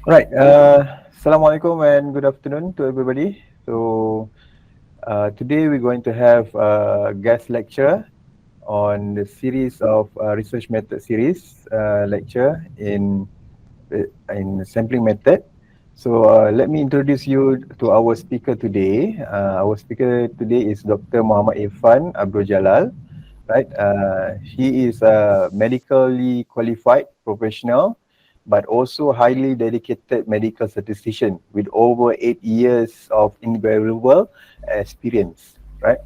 Right. Assalamualaikum and good afternoon to everybody. Today we're going to have a guest lecture on the series of research method series lecture in sampling method. Let me introduce you to our speaker today. Our speaker today is Dr. Muhammad Irfan Abdul Jalal. Right. He is a medically qualified professional, but also highly dedicated medical statistician with over 8 years of invaluable experience. Right.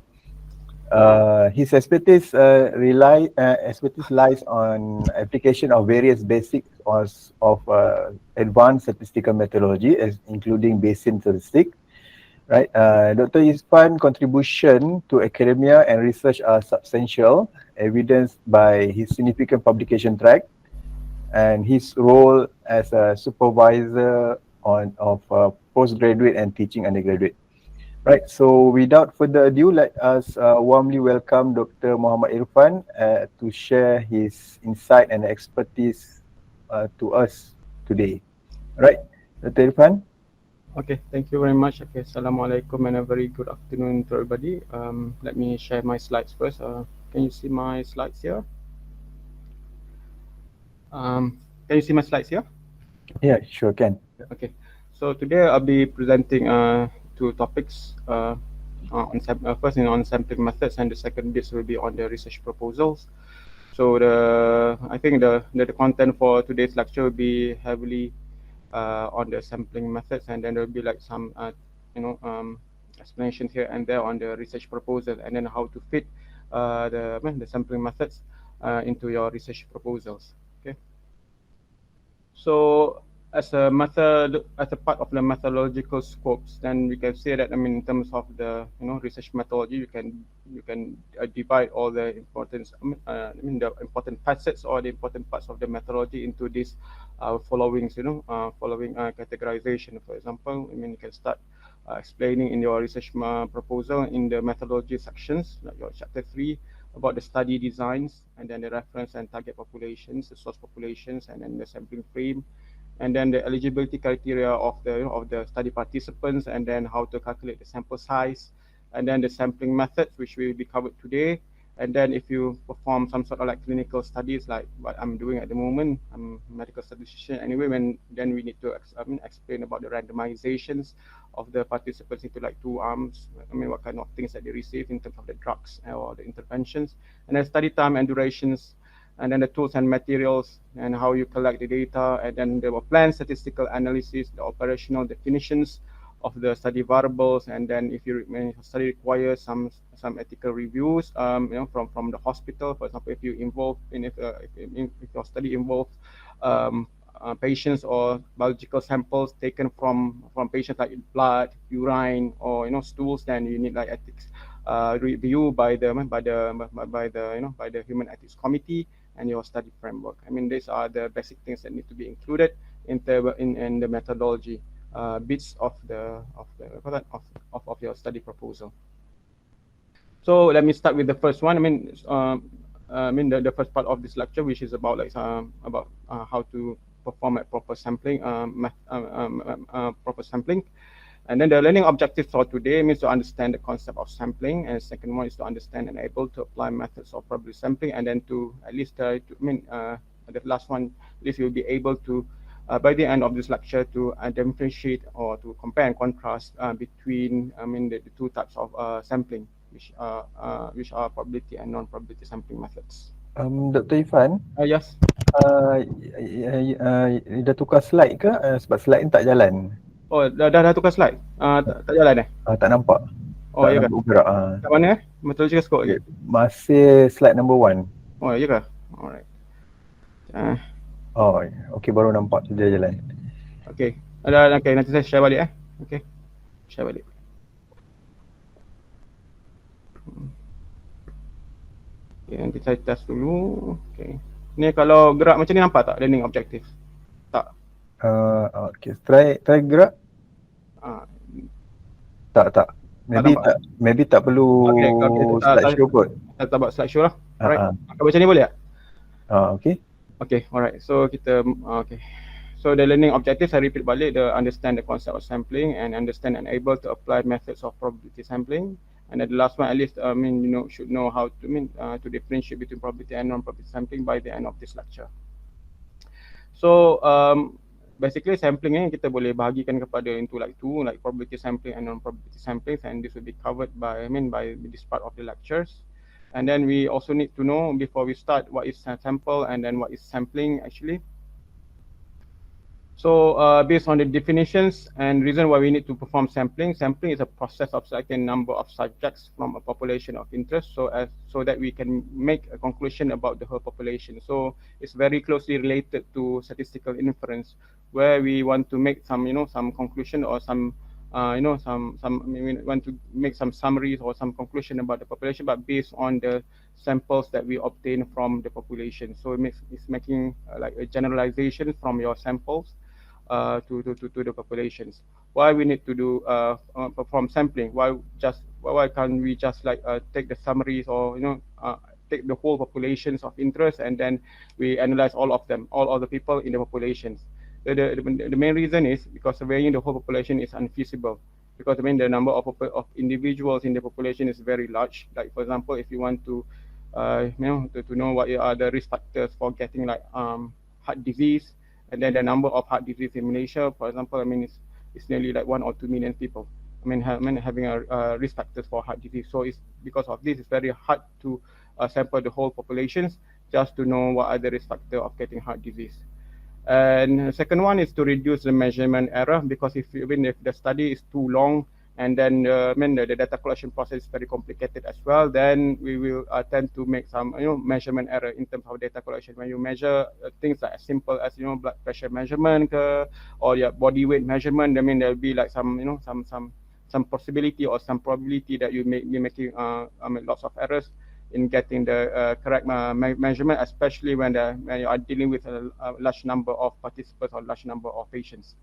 His expertise lies on application of various basics of advanced statistical methodology, including Bayesian statistics. Right, Dr. Irfan's contribution to academia and research are substantial, evidenced by his significant publication track and his role as a supervisor of postgraduate and teaching undergraduate. Right, so without further ado, let us warmly welcome Dr. Muhammad Irfan to share his insight and expertise to us today. Right, Dr. Irfan? Okay, thank you very much. Okay, Assalamualaikum and a very good afternoon to everybody. Let me share my slides first. Can you see my slides here? Can you see my slides here? Yeah, sure can. Okay, so today I'll be presenting two topics. First on sampling methods, and the second bit will be on the research proposals. So I think the content for today's lecture will be heavily on the sampling methods, and then there will be like some explanations here and there on the research proposal, and then how to fit the sampling methods into your research proposals. Okay. So as a part of the methodological scopes, then we can say that in terms of the research methodology, you can divide all the important the important facets or the important parts of the methodology into these following categorization. For example, you can start explaining in your research proposal in the methodology sections, like your chapter 3, about the study designs, and then the reference and target populations, the source populations, and then the sampling frame, and then the eligibility criteria of the study participants, and then how to calculate the sample size, and then the sampling methods, which will be covered today. And then if you perform some sort of like clinical studies, like what I'm doing at the moment, I'm a medical statistician anyway, then we need to explain about the randomizations of the participants into like two arms. What kind of things that they receive in terms of the drugs or the interventions, and then study time and durations, and then the tools and materials, and how you collect the data, and then there were planned statistical analysis, the operational definitions of the study variables, and then if your study requires some ethical reviews, from the hospital, for example, if you involve if your study involves patients or biological samples taken from patients like blood, urine, or stools, then you need like ethics review by the human ethics committee and your study framework. These are the basic things that need to be included in the methodology bits of your study proposal. So let me start with the first one. The first part of this lecture, which is about how to perform a proper sampling, And then the learning objectives for today means to understand the concept of sampling, and the second one is to understand and able to apply methods of probability sampling, and then to at least the last one, at least you'll be able to by the end of this lecture to differentiate or to compare and contrast between the two types of sampling, which are probability and non-probability sampling methods. Dr. Irfan, Yes. dah tukar slide ke? Sebab slide ni tak jalan. Oh, dah tukar slide? Tak jalan Tak nampak. Oh, tak ya ke? nampak bergerak. Kat mana Methodological scope lagi? Masih slide number 1. Oh, ya ke? Alright. Oh, okay, baru nampak dia jalan. Okay. Okay, nanti saya share balik Okay. Share balik. Okay, nanti saya test dulu. Okay. Ni kalau gerak macam ni nampak tak learning objective? Tak. Okay, try gerak. Tak. Maybe tak perlu slideshow kot. Tak buat slideshow lah. Alright. Macam ni boleh tak? Okay. Okay, alright. So kita okay. So the learning objectives, I repeat balik, the understand the concept of sampling and understand and able to apply methods of probability sampling. And then the last one, at least, should know how to to differentiate between probability and non-probability sampling by the end of this lecture. So basically sampling ni kita boleh bahagikan kepada into like two, like probability sampling and non-probability sampling, and this will be covered by by this part of the lectures. And then we also need to know before we start what is sample and then what is sampling actually. So based on the definitions and reason why we need to perform sampling, sampling is a process of selecting a number of subjects from a population of interest so that we can make a conclusion about the whole population. So it's very closely related to statistical inference, where we want to make some some conclusion or some we want to make some summaries or some conclusion about the population, but based on the samples that we obtain from the population. So it's making like a generalization from your samples to the populations. Why we need to do perform sampling? Why can't we just like take the summaries or take the whole populations of interest and then we analyze all of them, all of the people in the populations? The main reason is because surveying the whole population is unfeasible, because the number of individuals in the population is very large. Like for example, if you want to to know what are the risk factors for getting like heart disease, and then the number of heart disease in Malaysia, for example, it's nearly like 1 or 2 million people. Having a risk factors for heart disease. So it's because of this, it's very hard to sample the whole populations just to know what are the risk factors of getting heart disease. And the second one is to reduce the measurement error, because if the study is too long and then the data collection process is very complicated as well, then we will tend to make some measurement error in terms of data collection. When you measure things like as simple as blood pressure measurement or your body weight measurement, there'll be like some possibility or some probability that you may be making lots of errors in getting the correct measurement, especially when you are dealing with a large number of participants or large number of patients.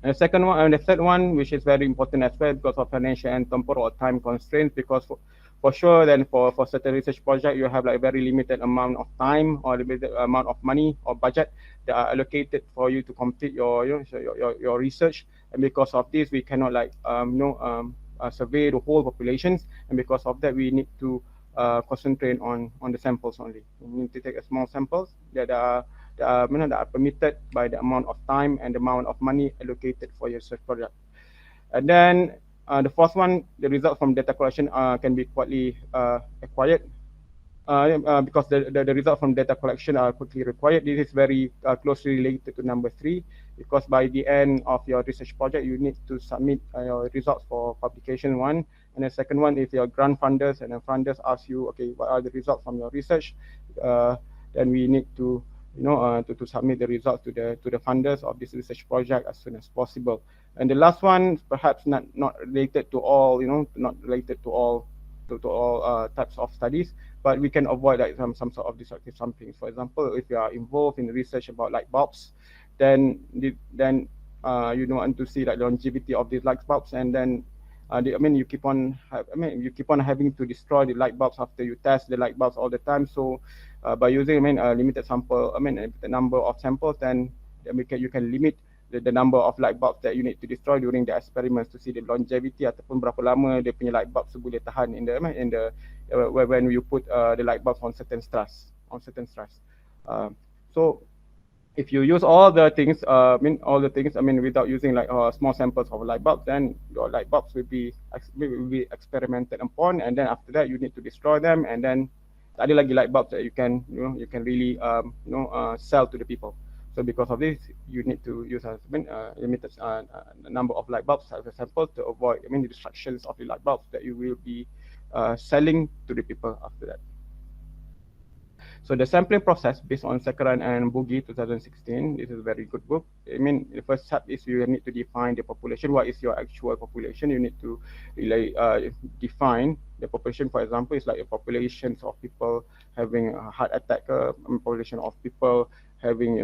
And the second one and the third one, which is very important as well, because of financial and temporal or time constraints, because for sure then for certain research project you have like very limited amount of time or limited amount of money or budget that are allocated for you to complete your research. And because of this, we cannot like survey the whole populations, and because of that we need to concentrate on the samples only. We need to take a small samples that are permitted by the amount of time and the amount of money allocated for your research project. And then the fourth one, the result from data collection can be quickly acquired. Because the result from data collection are quickly required. This is very closely related to number 3, because by the end of your research project, you need to submit your results for publication 1. And the second one, if your grant funders and the funders ask you, okay, what are the results from your research? Then we need to to submit the results to the funders of this research project as soon as possible. And the last one, perhaps not related to all, not related to all types of studies, but we can avoid like some sort of destructive sampling. For example, if you are involved in research about light bulbs, then you don't want to see like longevity of these light bulbs, and then you keep on having to destroy the light bulbs after you test the light bulbs all the time. So by using a limited sample, the number of samples, then you can limit the number of light bulbs that you need to destroy during the experiments to see the longevity ataupun berapa lama dia punya light bulbs boleh tahan in the when you put the light bulbs on certain stress. So if you use all the things, without using like small samples of light bulbs, then your light bulbs will be experimented upon, and then after that you need to destroy them, and then tak ada lagi light bulbs that you can really sell to the people. So because of this, you need to use a limited number of light bulbs as a sample to avoid the destructions of the light bulbs that you will be selling to the people after that. So the sampling process based on Sekaran and Boogie 2016, this is a very good book. The first step is you need to define the population. What is your actual population? You need to really define the population. For example, it's like a population of people having a heart attack, a population of people having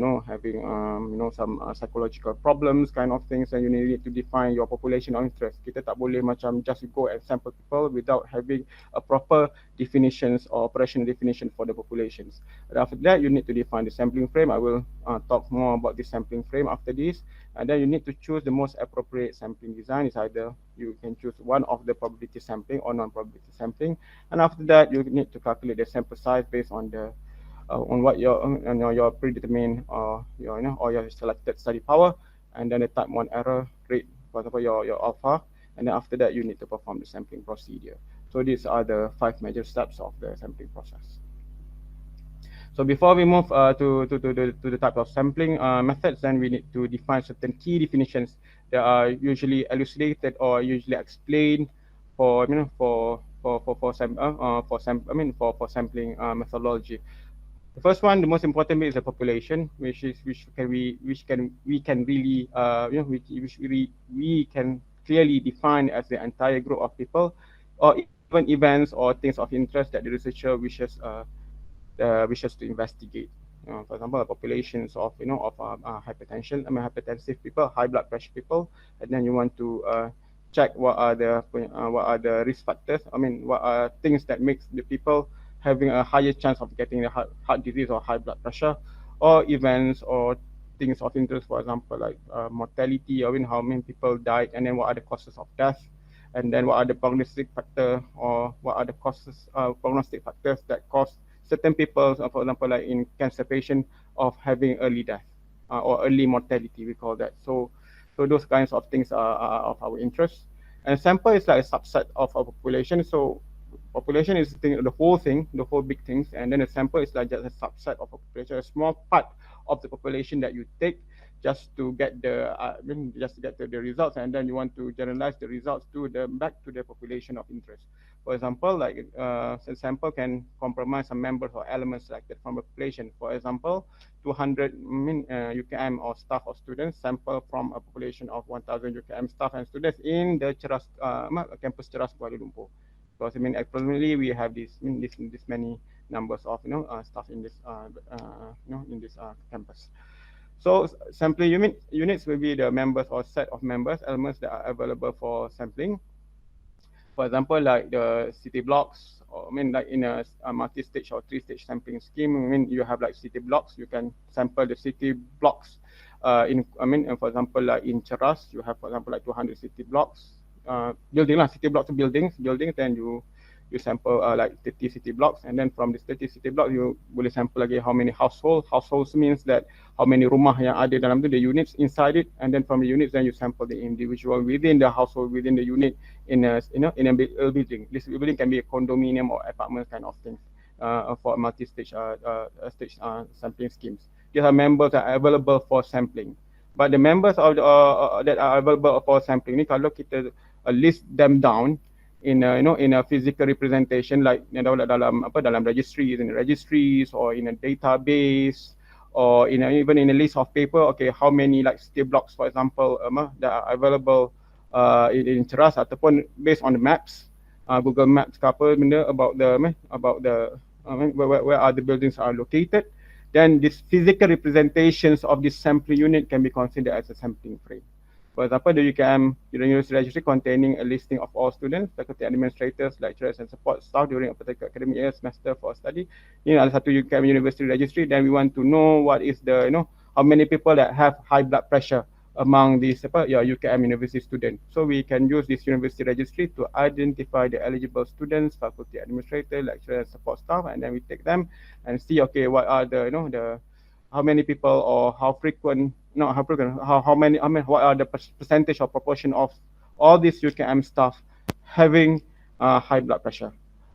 some psychological problems kind of things, and you need to define your population of interest. Kita tak boleh macam just go and sample people without having a proper definitions or operational definition for the populations. And after that, you need to define the sampling frame. I will talk more about the sampling frame after this. And then you need to choose the most appropriate sampling design. Is either you can choose one of the probability sampling or non-probability sampling. And after that, you need to calculate the sample size based on the on what your predetermined or your selected study power, and then the type 1 error rate, for example your alpha, and then after that you need to perform the sampling procedure. So these are the 5 major steps of the sampling process. So before we move to the type of sampling methods, then we need to define certain key definitions that are usually elucidated or usually explained for sampling methodology. The first one, the most important bit, is the population, which can really we can clearly define as the entire group of people, or even events or things of interest that the researcher wishes to investigate. For example, populations of hypertension, hypertensive people, high blood pressure people, and then you want to check what are the risk factors. What are things that makes the people having a higher chance of getting the heart disease or high blood pressure, or events or things of interest, for example, like mortality, or how many people died, and then what are the causes of death, and then what are the prognostic factor, or what are the prognostic factors that cause certain people, for example, like in cancer patient, of having early death or early mortality, we call that. So those kinds of things are of our interest. And sample is like a subset of our population. So population is the whole thing, the whole big things, and then a sample is like just a subset of a population, a small part of the population that you take just to get the results, and then you want to generalize the results back to the population of interest. For example, like a sample can comprise some members or elements selected from a population. For example, 200 UKM or staff or students sample from a population of 1,000 UKM staff and students in the campus Ceras Kuala Lumpur. Because approximately we have this many numbers of staff in this campus. So sampling units will be the members or set of members, elements that are available for sampling. For example, like the city blocks, or like in a multi-stage or 3-stage sampling scheme, you have like city blocks. You can sample the city blocks. For example, like in Ceras, you have, for example, like 200 city blocks. City blocks buildings, then you sample like 30 city blocks, and then from this 30 city blocks you boleh sample lagi how many households means that how many rumah yang ada dalam tu, the units inside it, and then from the units then you sample the individual within the household, within the unit in a building. This building can be a condominium or apartment kind of things for multi-stage sampling schemes. These are members that are available for sampling. But the members of that are available for sampling ni, kalau kita list them down in a physical representation, like dalam registries or in a database, or even in a list of paper. Okay, how many like city blocks, for example, that are available in Ceras, ataupun based on the maps, Google Maps ke apa benda about the where are the buildings are located. Then these physical representations of this sampling unit can be considered as a sampling frame. For example, the UKM University Registry containing a listing of all students, faculty administrators, lecturers and support staff during a particular academic year semester for study. Ada satu UKM University Registry. Then we want to know what is the how many people that have high blood pressure among these UKM University students. So we can use this University Registry to identify the eligible students, faculty administrator, lecturers, support staff, and then we take them and see, okay, what are the how many people, or how frequent, what are the percentage or proportion of all these UKM staff having high blood pressure.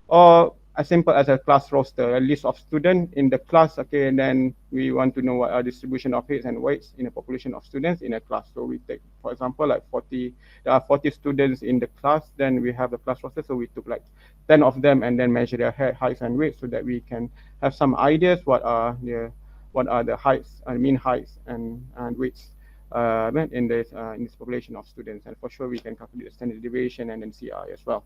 Or as simple as a class roster, a list of students in the class, okay, and then we want to know what are distribution of heights and weights in a population of students in a class. So we take, for example, like there are 40 students in the class, then we have the class roster, so we took like 10 of them and then measure their heights and weights so that we can have some ideas what are the heights, mean heights and weights in this population of students. And for sure we can calculate the standard deviation and then CI as well.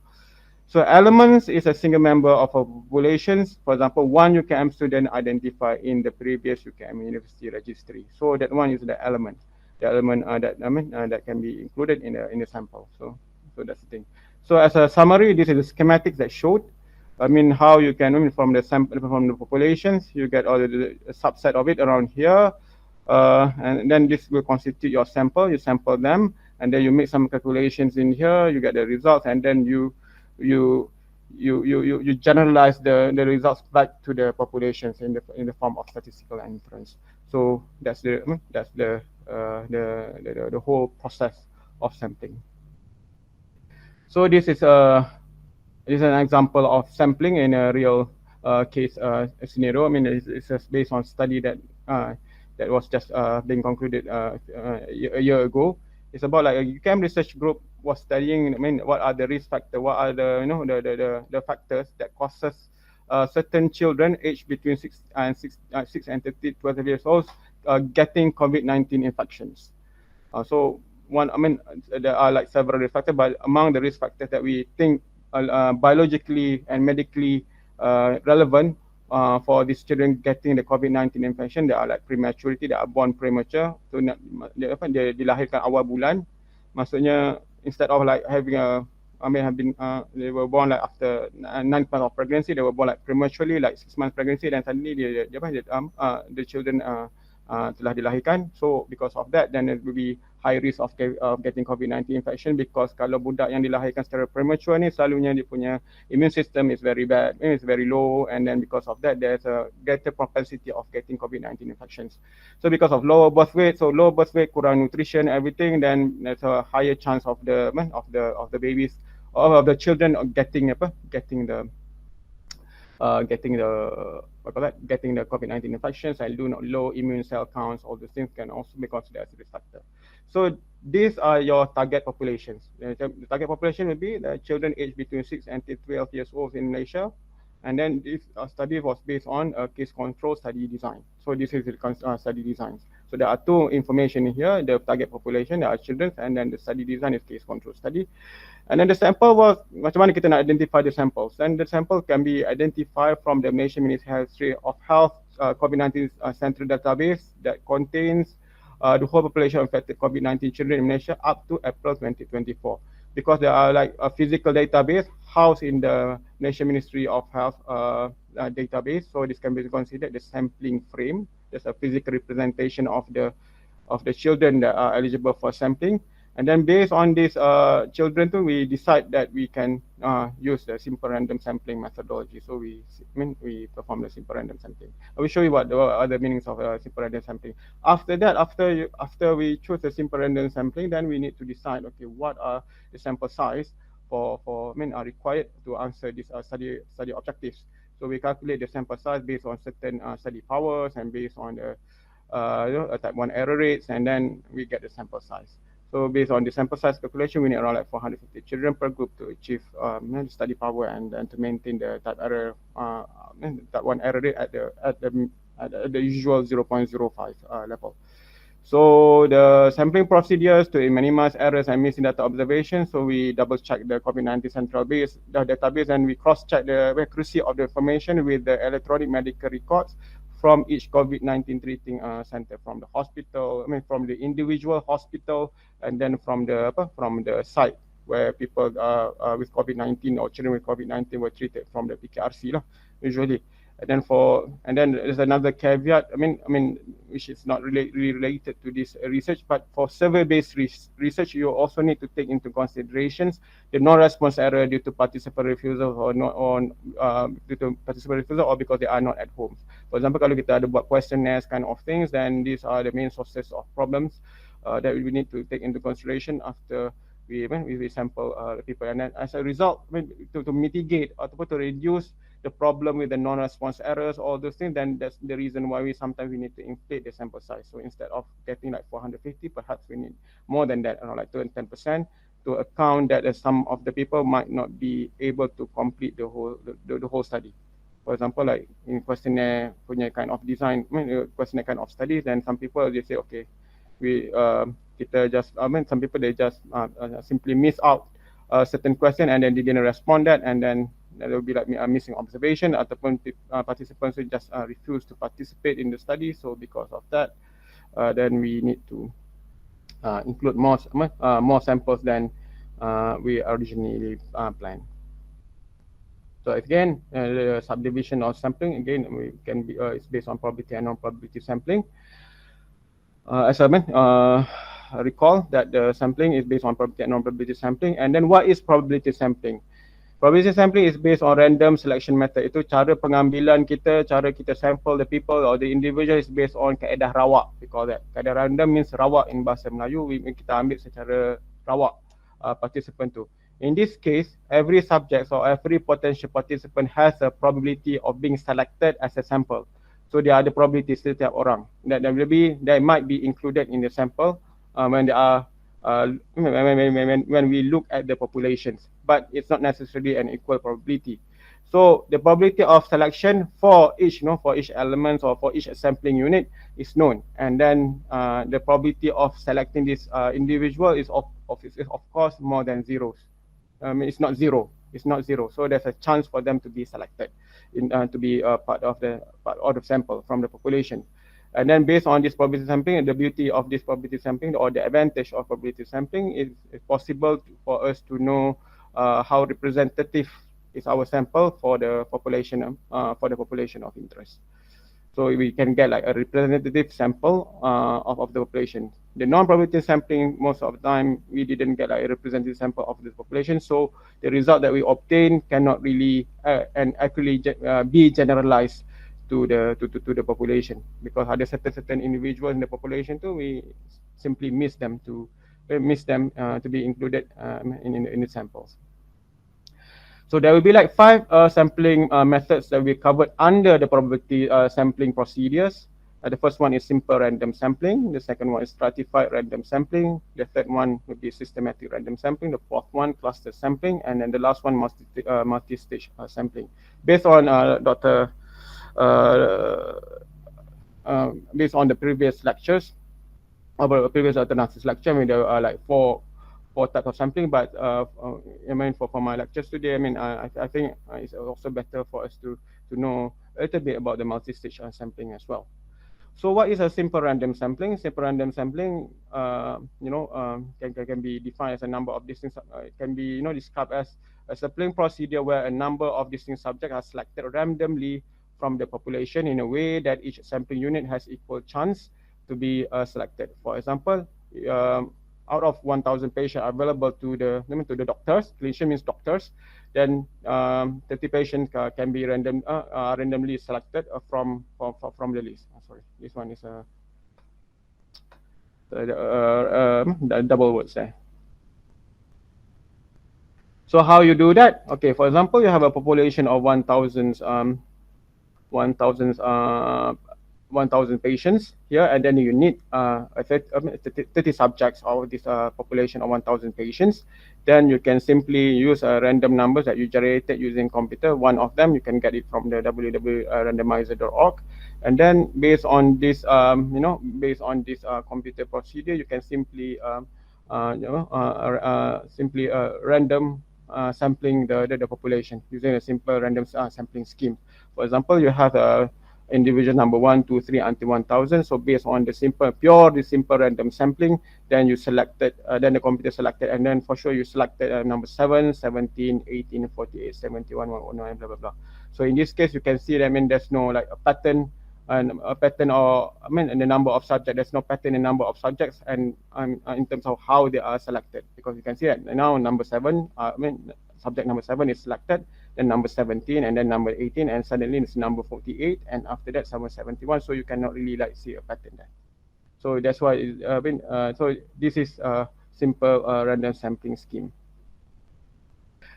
So elements is a single member of a populations. For example, one UKM student identified in the previous UKM university registry. So that one is the element. The element that can be included in the sample. So that's the thing. So as a summary, this is the schematics that showed. How you can from the sample from the populations, you get all the subset of it around here, and then this will constitute your sample. You sample them, and then you make some calculations in here. You get the results, and then you you generalize the results back to the populations in the form of statistical inference. So that's the whole process of sampling. So this is an example of sampling in a real case scenario. It's just based on study that was just being concluded a year ago. It's about like a UCAM research group was studying. What are the risk factors? What are the factors that causes certain children aged between 6 and 12 years old getting COVID-19 infections. So there are like several risk factors, but among the risk factors that we think biologically and medically relevant for these children getting the COVID-19 infection, they are like prematurity, they are born premature. So dia dilahirkan awal bulan. Maksudnya instead of like having they were born like after 9 months of pregnancy, they were born like prematurely, like 6 months pregnancy, then suddenly the children telah dilahirkan. So because of that, then it will be high risk of getting COVID-19 infection, because kalau budak yang dilahirkan secara premature ni selalunya dia punya immune system is very bad, it's very low, and then because of that there's a greater propensity of getting COVID-19 infections. So because of lower birth weight, kurang nutrition, everything, then there's a higher chance of the babies or of the children getting the getting the COVID-19 infections and low immune cell counts. All these things can also be considered as a risk factor. So these are your target populations. The target population will be the children aged between 6 and 12 years old in Malaysia. And then this study was based on a case control study design. So this is the study designs. So there are two information in here, the target population, there are children, and then the study design is case control study. And then the sample was, macam mana kita nak identify the samples? And the sample can be identified from the Malaysian Ministry of Health COVID-19 central database that contains the whole population of affected COVID-19 children in Malaysia up to April 2024. Because there are like a physical database housed in the Malaysian Ministry of Health database, so this can be considered the sampling frame. There's a physical representation of the children that are eligible for sampling. And then based on these children too, we decide that we can use the simple random sampling methodology. So we perform the simple random sampling. I will show you what are the meanings of simple random sampling. After that, after we choose the simple random sampling, then we need to decide, okay, what are the sample size are required to answer this study objectives. So we calculate the sample size based on certain study powers and based on the type 1 error rates, and then we get the sample size. So based on the sample size calculation, we need around like 450 children per group to achieve study power and to maintain the type 1 error rate at the usual 0.05 level. So the sampling procedures to minimize errors and missing data observation. So we double check the COVID-19 central database, and we cross check the accuracy of the information with the electronic medical records from each COVID-19 treating center, from the hospital, from the individual hospital, and then from the site where people with COVID-19 or children with COVID-19 were treated from the PKRC usually. And then there's another caveat, which is not really related to this research, but for survey-based research, you also need to take into considerations the non-response error due to participant refusal due to participant refusal or because they are not at home. For example, kalau kita ada buat questionnaires kind of things, then these are the main sources of problems that we need to take into consideration after we sample the people. And then as a result, to mitigate or to reduce the problem with the non-response errors, all those things, then that's the reason why we sometimes need to inflate the sample size. So instead of getting like 450, perhaps we need more than that, around like 10% to account that some of the people might not be able to complete the whole study. For example, like in questionnaire punya kind of design, questionnaire kind of studies, then some people they say, okay, some people they just simply miss out a certain question and then they didn't respond that, and then there will be like a missing observation ataupun participants who just refuse to participate in the study. So because of that, then we need to include more samples than we originally planned. So again, the subdivision of sampling again we can be it's based on probability and non-probability sampling. As I recall that the sampling is based on probability and non-probability sampling. And then what is probability sampling? Probability sampling is based on random selection method. Itu cara pengambilan kita, cara kita sample the people or the individual is based on kaedah rawak. We call that. Kaedah random means rawak in bahasa Melayu. Kita ambil secara rawak participant tu. In this case, every subject or every potential participant has a probability of being selected as a sample. So there are the probability setiap orang that might be included in the sample when they are when we look at the populations, but it's not necessarily an equal probability. So the probability of selection for each element or for each sampling unit is known, and then the probability of selecting this individual is of course more than zeros. It's not zero. It's not zero. So there's a chance for them to be selected to be part of the sample from the population. And then based on this probability sampling, the beauty of this probability sampling or the advantage of probability sampling is possible for us to know how representative is our sample for the population of interest. So we can get like a representative sample of the population. The non-probability sampling, most of the time, we didn't get like a representative sample of the population. So the result that we obtain cannot really and accurately be generalized to the population, because ada certain individuals in the population too, we simply miss them to be included in the samples. So there will be like 5 sampling methods that we covered under the probability sampling procedures. The first one is simple random sampling. The second one is stratified random sampling. The third one would be systematic random sampling. The fourth one, cluster sampling. And then the last one, multi-stage sampling. Based on based on the previous lectures, previous alternative lecture, I mean, there are like four types of sampling, but I mean for my lectures today, I mean I think it's also better for us to know a little bit about the multi-stage sampling as well. So what is a simple random sampling? Simple random sampling, can be defined as a number of distinct. It can be described as a sampling procedure where a number of distinct subjects are selected randomly from the population in a way that each sampling unit has equal chance to be selected. For example, out of 1,000 patients available to the doctors, clinician means doctors, then 30 patients can be randomly selected from the list. Sorry, this one is double words there. So how you do that? Okay, for example, you have a population of 1,000 patients here, and then you need 30 subjects of this population of 1,000 patients. Then you can simply use random numbers that you generated using computer. One of them you can get it from the www.randomizer.org, and then based on this computer procedure, you can simply random sampling the population using a simple random sampling scheme. For example, you have individual number 1, 2, 3 until 1,000. So based on the simple random sampling, then you selected, then the computer selected, and then for sure you selected number 7, 17, 18, 48, 71, 109, blah blah blah. So in this case, you can see that, I mean, there's no like a pattern, or I mean, in the number of subjects, there's no pattern in number of subjects, and in terms of how they are selected, because you can see that now number 7, subject number 7 is selected, then number 17, and then number 18, and suddenly it's number 48, and after that number 71. So you cannot really like see a pattern there. So that's why so this is a simple random sampling scheme.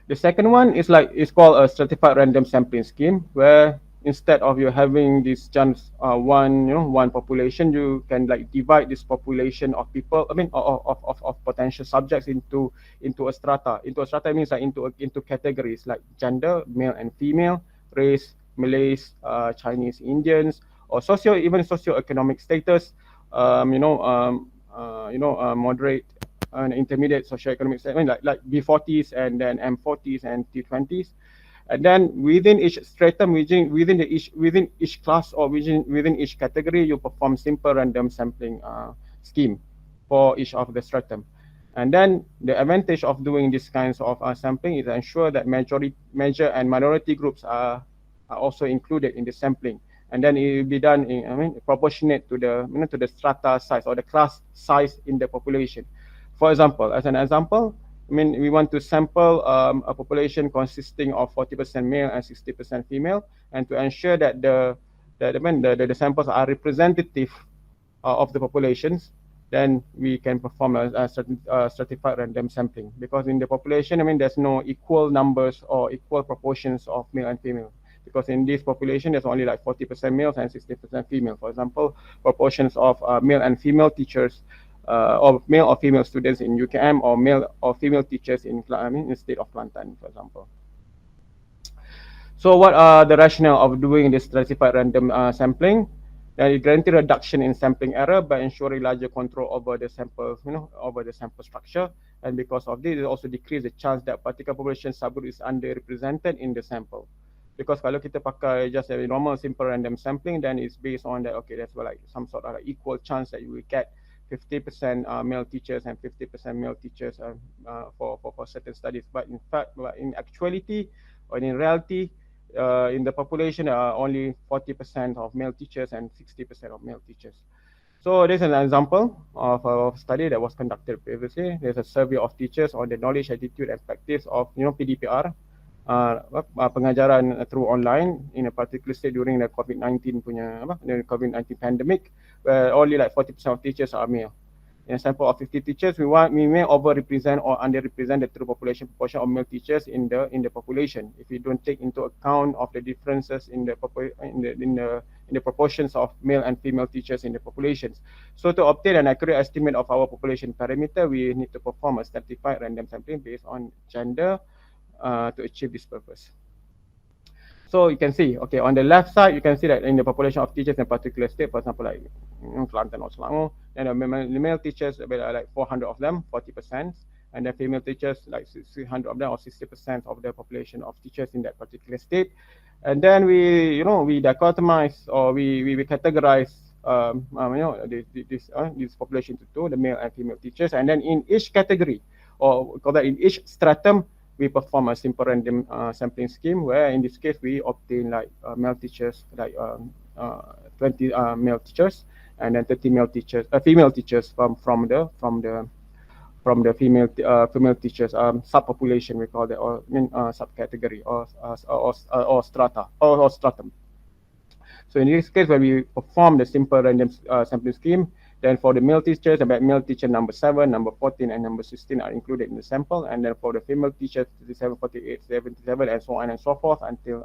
The second one is called a stratified random sampling scheme, where instead of you having this just one population, you can like divide this population of people, of potential subjects into a strata. Into a strata means like into categories like gender, male and female, race, Malays, Chinese, Indians, or socioeconomic status, moderate, intermediate socioeconomic segment, like B40s and then M40s and T20s. And then within each stratum, within each class or within each category, you perform simple random sampling scheme for each of the stratum. And then the advantage of doing this kinds of sampling is to ensure that major and minority groups are also included in the sampling. And then it will be done in, proportionate to the to the strata size or the class size in the population. For example, as an example, we want to sample a population consisting of 40% male and 60% female, and to ensure that the samples are representative of the populations, then we can perform a stratified random sampling. Because in the population, there's no equal numbers or equal proportions of male and female. Because in this population, there's only like 40% males and 60% female. For example, proportions of male and female teachers, or male or female students in UKM, or male or female teachers in the state of Kelantan, for example. So what are the rationale of doing this stratified random sampling? It guarantees reduction in sampling error by ensuring larger control over the sample, over the sample structure. And because of this, it also decrease the chance that particular population subgroup is underrepresented in the sample. Because kalau kita pakai just a normal simple random sampling, then it's based on that, okay, that's like some sort of equal chance that you will get 50% male teachers and 50% male teachers for certain studies. But in fact, in actuality or in reality, in the population, there are only 40% of male teachers and 60% of male teachers. So this is an example of a study that was conducted previously. There's a survey of teachers on the knowledge, attitude, and practice of PDPR, pengajaran through online in a particular state during the COVID-19 the COVID-19 pandemic, where only like 40% of teachers are male. In a sample of 50 teachers, we may overrepresent or underrepresent the true population proportion of male teachers in the population if we don't take into account of the differences in the proportions of male and female teachers in the populations. So to obtain an accurate estimate of our population parameter, we need to perform a stratified random sampling based on gender to achieve this purpose. So you can see, okay, on the left side, you can see that in the population of teachers in a particular state, for example, like Kelantan or Selangor, then the male teachers, like 400 of them, 40%, and the female teachers, like 300 of them, or 60% of the population of teachers in that particular state. And then we dichotomize, or we categorize, this population to two, the male and female teachers, and then in each category, or we call that in each stratum, we perform a simple random sampling scheme, where in this case we obtain like male teachers, like 20 male teachers, and then 30 female teachers from the female teachers subpopulation, we call that, or subcategory, or strata or stratum. So in this case, when we perform the simple random sampling scheme, then for the male teachers, about male teacher number 7, number 14, and number 16 are included in the sample. And then for the female teachers, 37, 48, 77, and so on and so forth until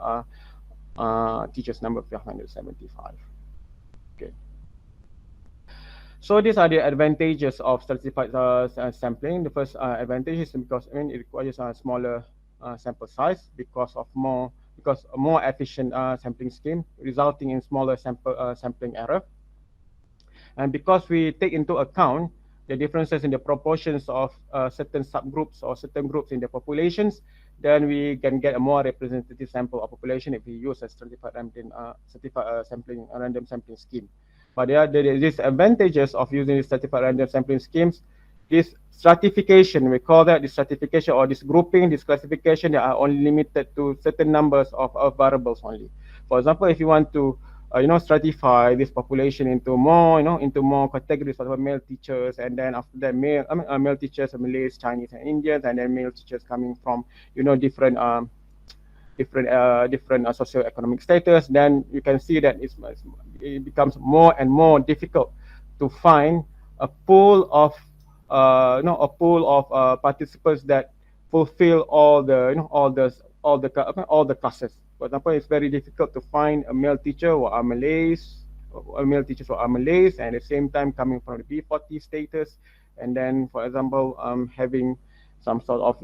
teachers number 575. Okay. So these are the advantages of stratified sampling. The first advantage is because it requires a smaller sample size because a more efficient sampling scheme, resulting in smaller sampling error. And because we take into account the differences in the proportions of certain subgroups or certain groups in the populations, then we can get a more representative sample of population if we use a stratified random sampling scheme. But there are these advantages of using the stratified random sampling schemes. This stratification, we call that the stratification, or this grouping, this classification, that are only limited to certain numbers of variables only. For example, if you want to stratify this population into more categories, for example, male teachers, and then after that male teachers, Malays, Chinese, and Indians, and then male teachers coming from different socioeconomic status, then you can see that it becomes more and more difficult to find a pool of participants that fulfill all the classes. For example, it's very difficult to find a male teacher who are Malays, and at the same time coming from the B40 status, and then, for example, having some sort of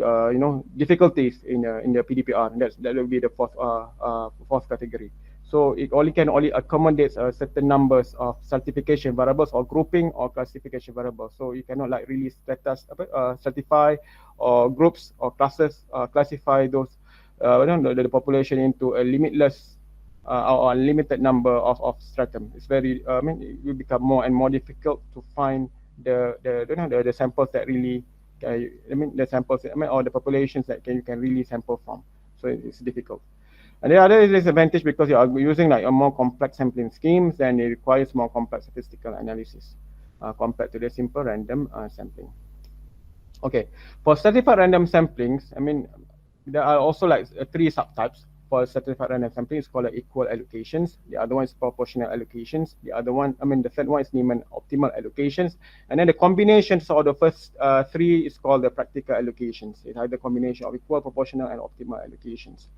difficulties in the PDPR. That will be the fourth category. So it can only accommodate certain numbers of certification variables or grouping or classification variables. So you cannot like really certify or groups or classes classify those the population into a limitless or unlimited number of stratum. It's very I mean it will become more and more difficult to find the samples that really the samples or the populations that you can really sample from. So it's difficult. And the other disadvantage because you are using like a more complex sampling schemes, then it requires more complex statistical analysis compared to the simple random sampling. Okay, for certified random samplings, I mean, there are also like three subtypes for certified random sampling. It's called equal allocations. The other one is proportional allocations. The other one, I mean, the third one is Niemann optimal allocations. And then the combinations of the first three is called the practical allocations. It's either combination of equal, proportional, and optimal allocations.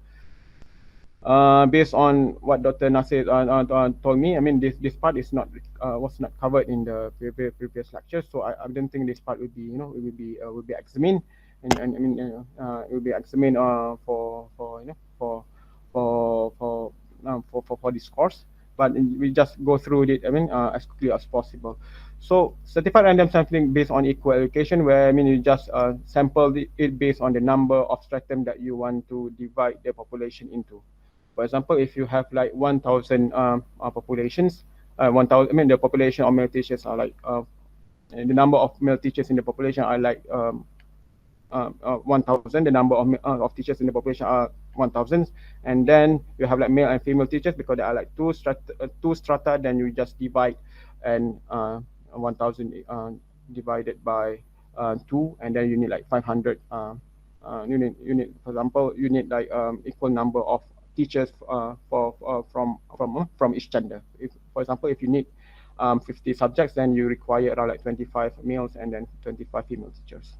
Based on what Dr. Nasir told me, I mean this part is not was not covered in the previous lecture, so I don't think this part would be it will be examined, and I mean it will be examined for this course. But we just go through it. I mean as quickly as possible. So certified random sampling based on equal allocation, where I mean you just sample it based on the number of stratum that you want to divide the population into. For example, if you have like 1,000 populations, 1,000. I mean, the population of male teachers are like the number of male teachers in the population are like 1,000. The number of teachers in the population are 1,000, and then you have like male and female teachers because there are like two strata. Then you just divide and 1,000 divided by 2, and then you need like 500. You need, for example, you need like equal number of teachers from each gender. If, for example, if you need 50 subjects, then you require around like 25 males and then 25 female teachers.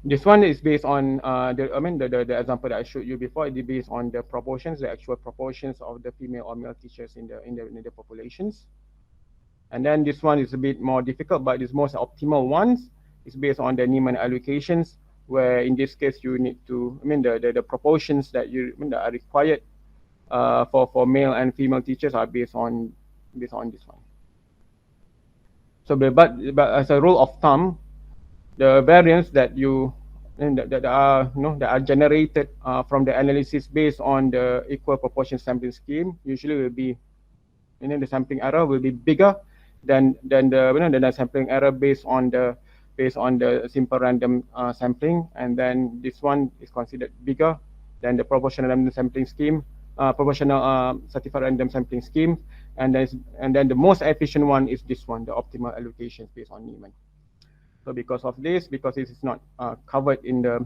This one is based on the example that I showed you before. It is based on the proportions, the actual proportions of the female or male teachers in the populations. And then this one is a bit more difficult, but it's most optimal ones. It's based on the Niemann allocations, where in this case you need to, the proportions that that are required for male and female teachers are based on this one. So, but as a rule of thumb, the variance that that are generated from the analysis based on the equal proportion sampling scheme usually will be, the sampling error will be bigger than the sampling error based on the simple random sampling, and then this one is considered bigger than the proportional random sampling scheme, proportional certified random sampling scheme, and then the most efficient one is this one, the optimal allocations based on Niemann. So because of this, because this is not covered in the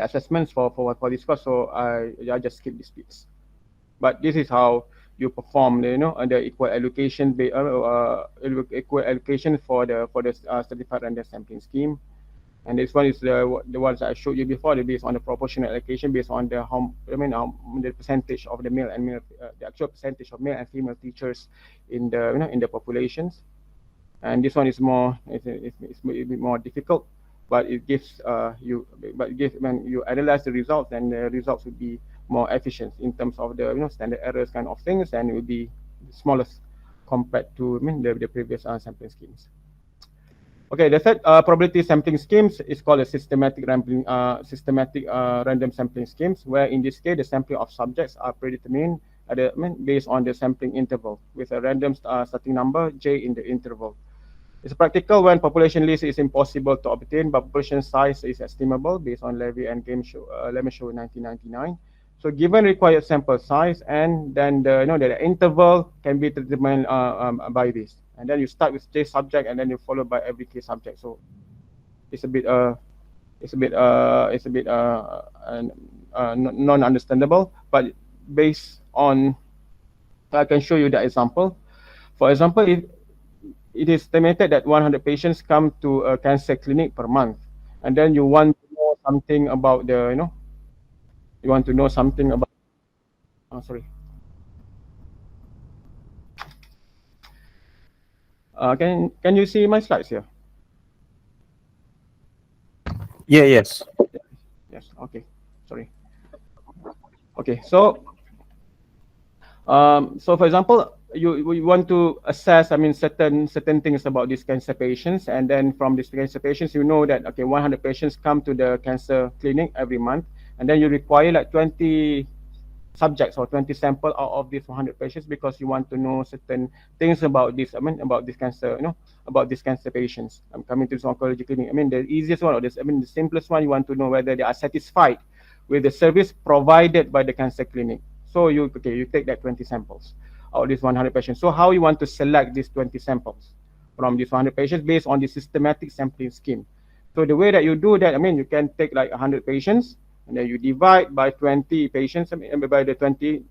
assessments for this course, so I just skip this piece. But this is how you perform the equal allocation equal allocation for the certified random sampling scheme. And this one is the ones I showed you before. They're based on the proportional allocation based on the the percentage of the male and the actual percentage of male and female teachers in the in the populations. And this one is it's a bit more difficult, but it gives when you analyze the results, then the results will be more efficient in terms of the standard errors kind of things, and it will be the smallest compared to the previous sampling schemes. Okay, the third probability sampling schemes is called a systematic random sampling schemes, where in this case the sampling of subjects are predetermined based on the sampling interval with a random starting number j in the interval. It's practical when population list is impossible to obtain, but population size is estimable based on Levy and Lemon show 1999. So given required sample size, and then the interval can be determined by this. And then you start with J subject, and then you follow by every K subject. So it's a bit non-understandable. But based on, I can show you the example. For example, if it is estimated that 100 patients come to a cancer clinic per month, and then you want to know something about the you want to know something about can you see my slides here? Yeah, yes. Yes, okay, sorry. Okay, so So for example, you want to assess, I mean, certain things about these cancer patients, and then from these cancer patients, you know that okay, 100 patients come to the cancer clinic every month, and then you require like 20 subjects or 20 sample out of these 100 patients because you want to know certain things about this. I mean, about this cancer, about these cancer patients. I'm coming to this oncology clinic. I mean, the easiest one, or this, I mean, the simplest one, you want to know whether they are satisfied with the service provided by the cancer clinic. So you take that 20 samples out of these 100 patients. So how you want to select these 20 samples from these 100 patients based on the systematic sampling scheme. So the way that you do that, I mean, you can take like 100 patients and then you divide by 20 patients, I mean, by 20,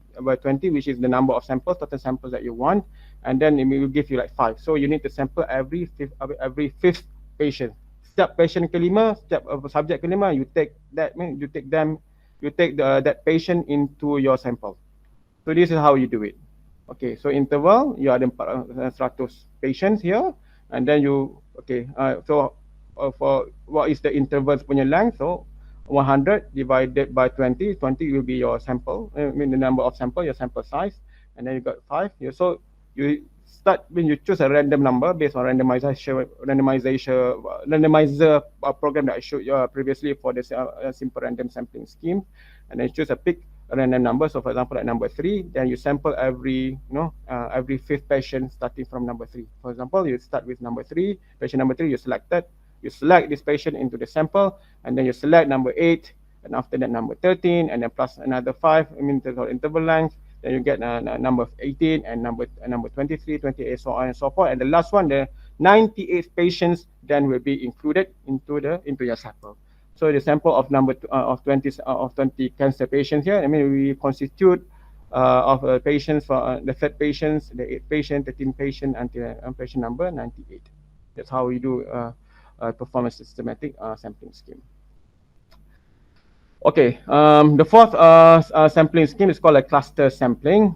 which is the number of samples, total samples that you want, and then it will give you like 5. So you need to sample every fifth patient. Setiap patient kelima, setiap subject kelima, you take that, I mean, you take that patient into your sample. So this is how you do it. Okay, so interval, you ada 100 patients here, and then you, for what is the intervals punya length? So 100 divided by 20, 20 will be your sample, I mean the number of sample, your sample size, and then you got 5. So you start when you choose a random number based on randomizer program that I showed you previously for the simple random sampling scheme, and then choose a random number. So for example, at number 3, then you sample every fifth patient starting from number 3. For example, you start with number 3, patient number 3, you select this patient into the sample, and then you select number 8, and after that number 13, and then plus another 5, I mean the interval length. Then you get number 18 and number 23, 28, so on and so forth. And the last one, the 98 patients, then will be included into your sample. So the sample of 20 cancer patients here, I mean, we constitute of patients for the 3rd patients, the 8th patient, the 13th patient, until patient number 98. That's how we do perform a systematic sampling scheme. Okay, the 4th sampling scheme is called a cluster sampling.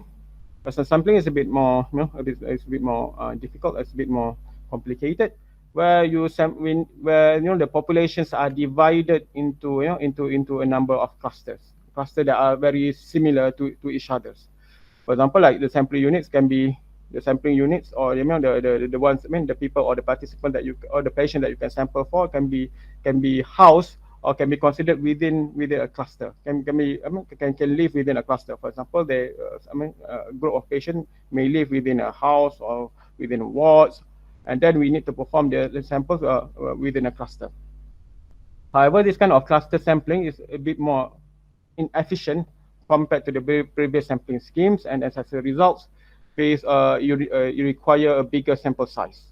Cluster sampling is a bit more, it's a bit more difficult. It's a bit more complicated, where the populations are divided into a number of clusters that are very similar to each others. For example, like the sampling units can be the sampling units, or the ones, I mean, the people or the participant or the patient that you can sample for can be housed or can be considered within a cluster. Can live within a cluster. For example, a group of patients may live within a house or within wards, and then we need to perform the samples within a cluster. However, this kind of cluster sampling is a bit more inefficient compared to the previous sampling schemes, and as a result, you require a bigger sample size.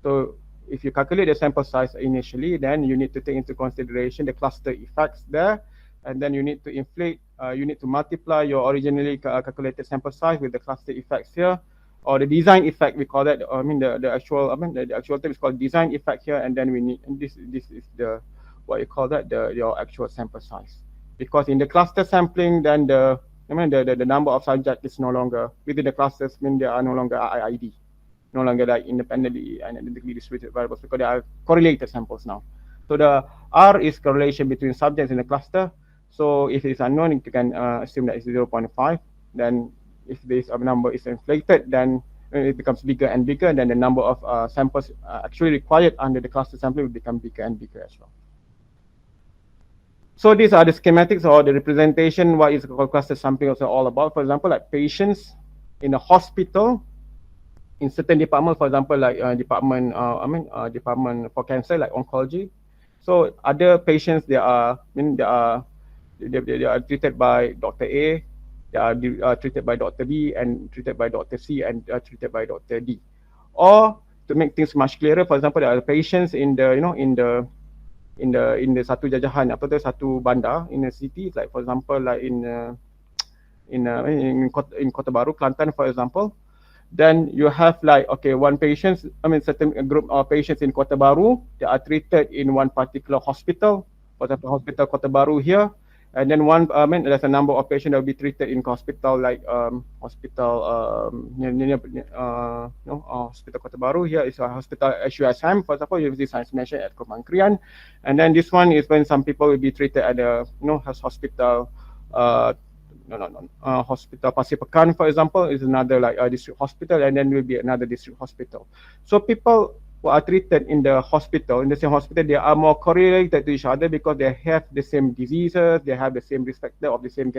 So if you calculate the sample size initially, then you need to take into consideration the cluster effects there, and then you need to multiply your originally calculated sample size with the cluster effects here, or the design effect, we call that. I mean the actual term is called design effect here, and then this is the what you call that, your actual sample size. Because in the cluster sampling, then the number of subjects is no longer within the clusters, mean they are no longer IID, no longer like independently and identically distributed variables, because they are correlated samples now. So the R is correlation between subjects in the cluster. So if it's unknown, you can assume that it's 0.5. Then if this number is inflated, then it becomes bigger and bigger, and then the number of samples actually required under the cluster sampling will become bigger and bigger as well. So these are the schematics or the representation, what is cluster sampling also all about. For example, like patients in a hospital, in certain departments, for example, like department for cancer, like oncology. So other patients, they are treated by Dr. A, they are treated by Dr. B, and treated by Dr. C, and treated by Dr. D. Or to make things much clearer, for example, there are patients in the satu jajahan, satu bandar in a city, like for example, like in Kota Baru, Kelantan, for example. Then you have like, one patient, certain group of patients in Kota Baru, they are treated in one particular hospital, for example, Hospital Kota Baru here. And then there's a number of patients that will be treated in hospital, like Hospital Kota Baru. Here is a hospital SUSM, for example, Universiti Science Malaysia at Kemangkrian. And then this one is when some people will be treated at the hospital hospital Pasir Pekan, for example, is another like a district hospital, and then will be another district hospital. So people who are treated in the hospital, in the same hospital, they are more correlated to each other because they have the same diseases, they have the same risk factor of the same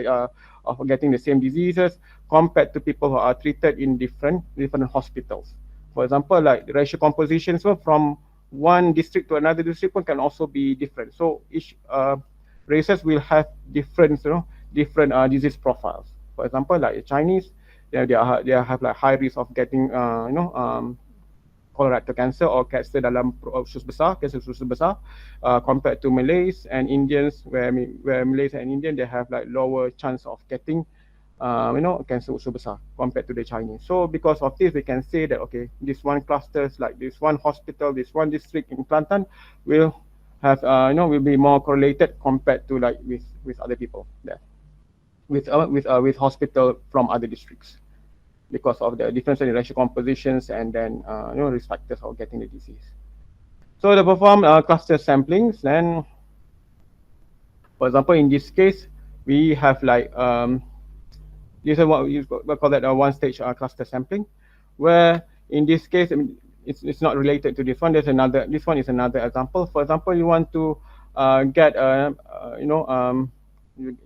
of getting the same diseases compared to people who are treated in different hospitals. For example, like the racial composition, so from one district to another district can also be different. So each races will have different, different disease profiles. For example, like the Chinese, they have like high risk of getting, colorectal cancer or cancer dalam usus besar, cancer usus besar, compared to Malays and Indians, where Malays and Indian they have like lower chance of getting, cancer usus besar compared to the Chinese. So because of this, we can say that okay, this one clusters like this one hospital, this one district in Kelantan will have, will be more correlated compared to like with other people there, with hospital from other districts, because of the difference in racial compositions and then risk factors of getting the disease. So they perform cluster samplings. Then, for example, in this case, we have like this is what we call that a one-stage cluster sampling, where in this case, I mean, it's not related to this one. There's another. This one is another example. For example, you want to get you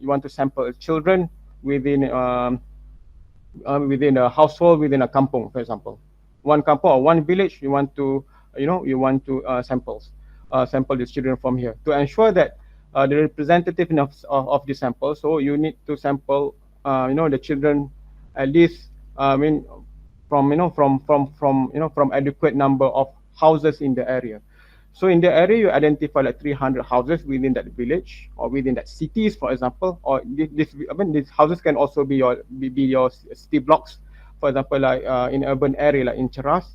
want to sample children within within a household, within a kampung, for example, one kampung or one village. You want to sample the children from here to ensure that the representativeness of the sample. So you need to sample the children at least from adequate number of houses in the area. So in the area, you identify like 300 houses within that village or within that cities, for example, or these houses can also be your city blocks, for example, like in urban area like in Cheras.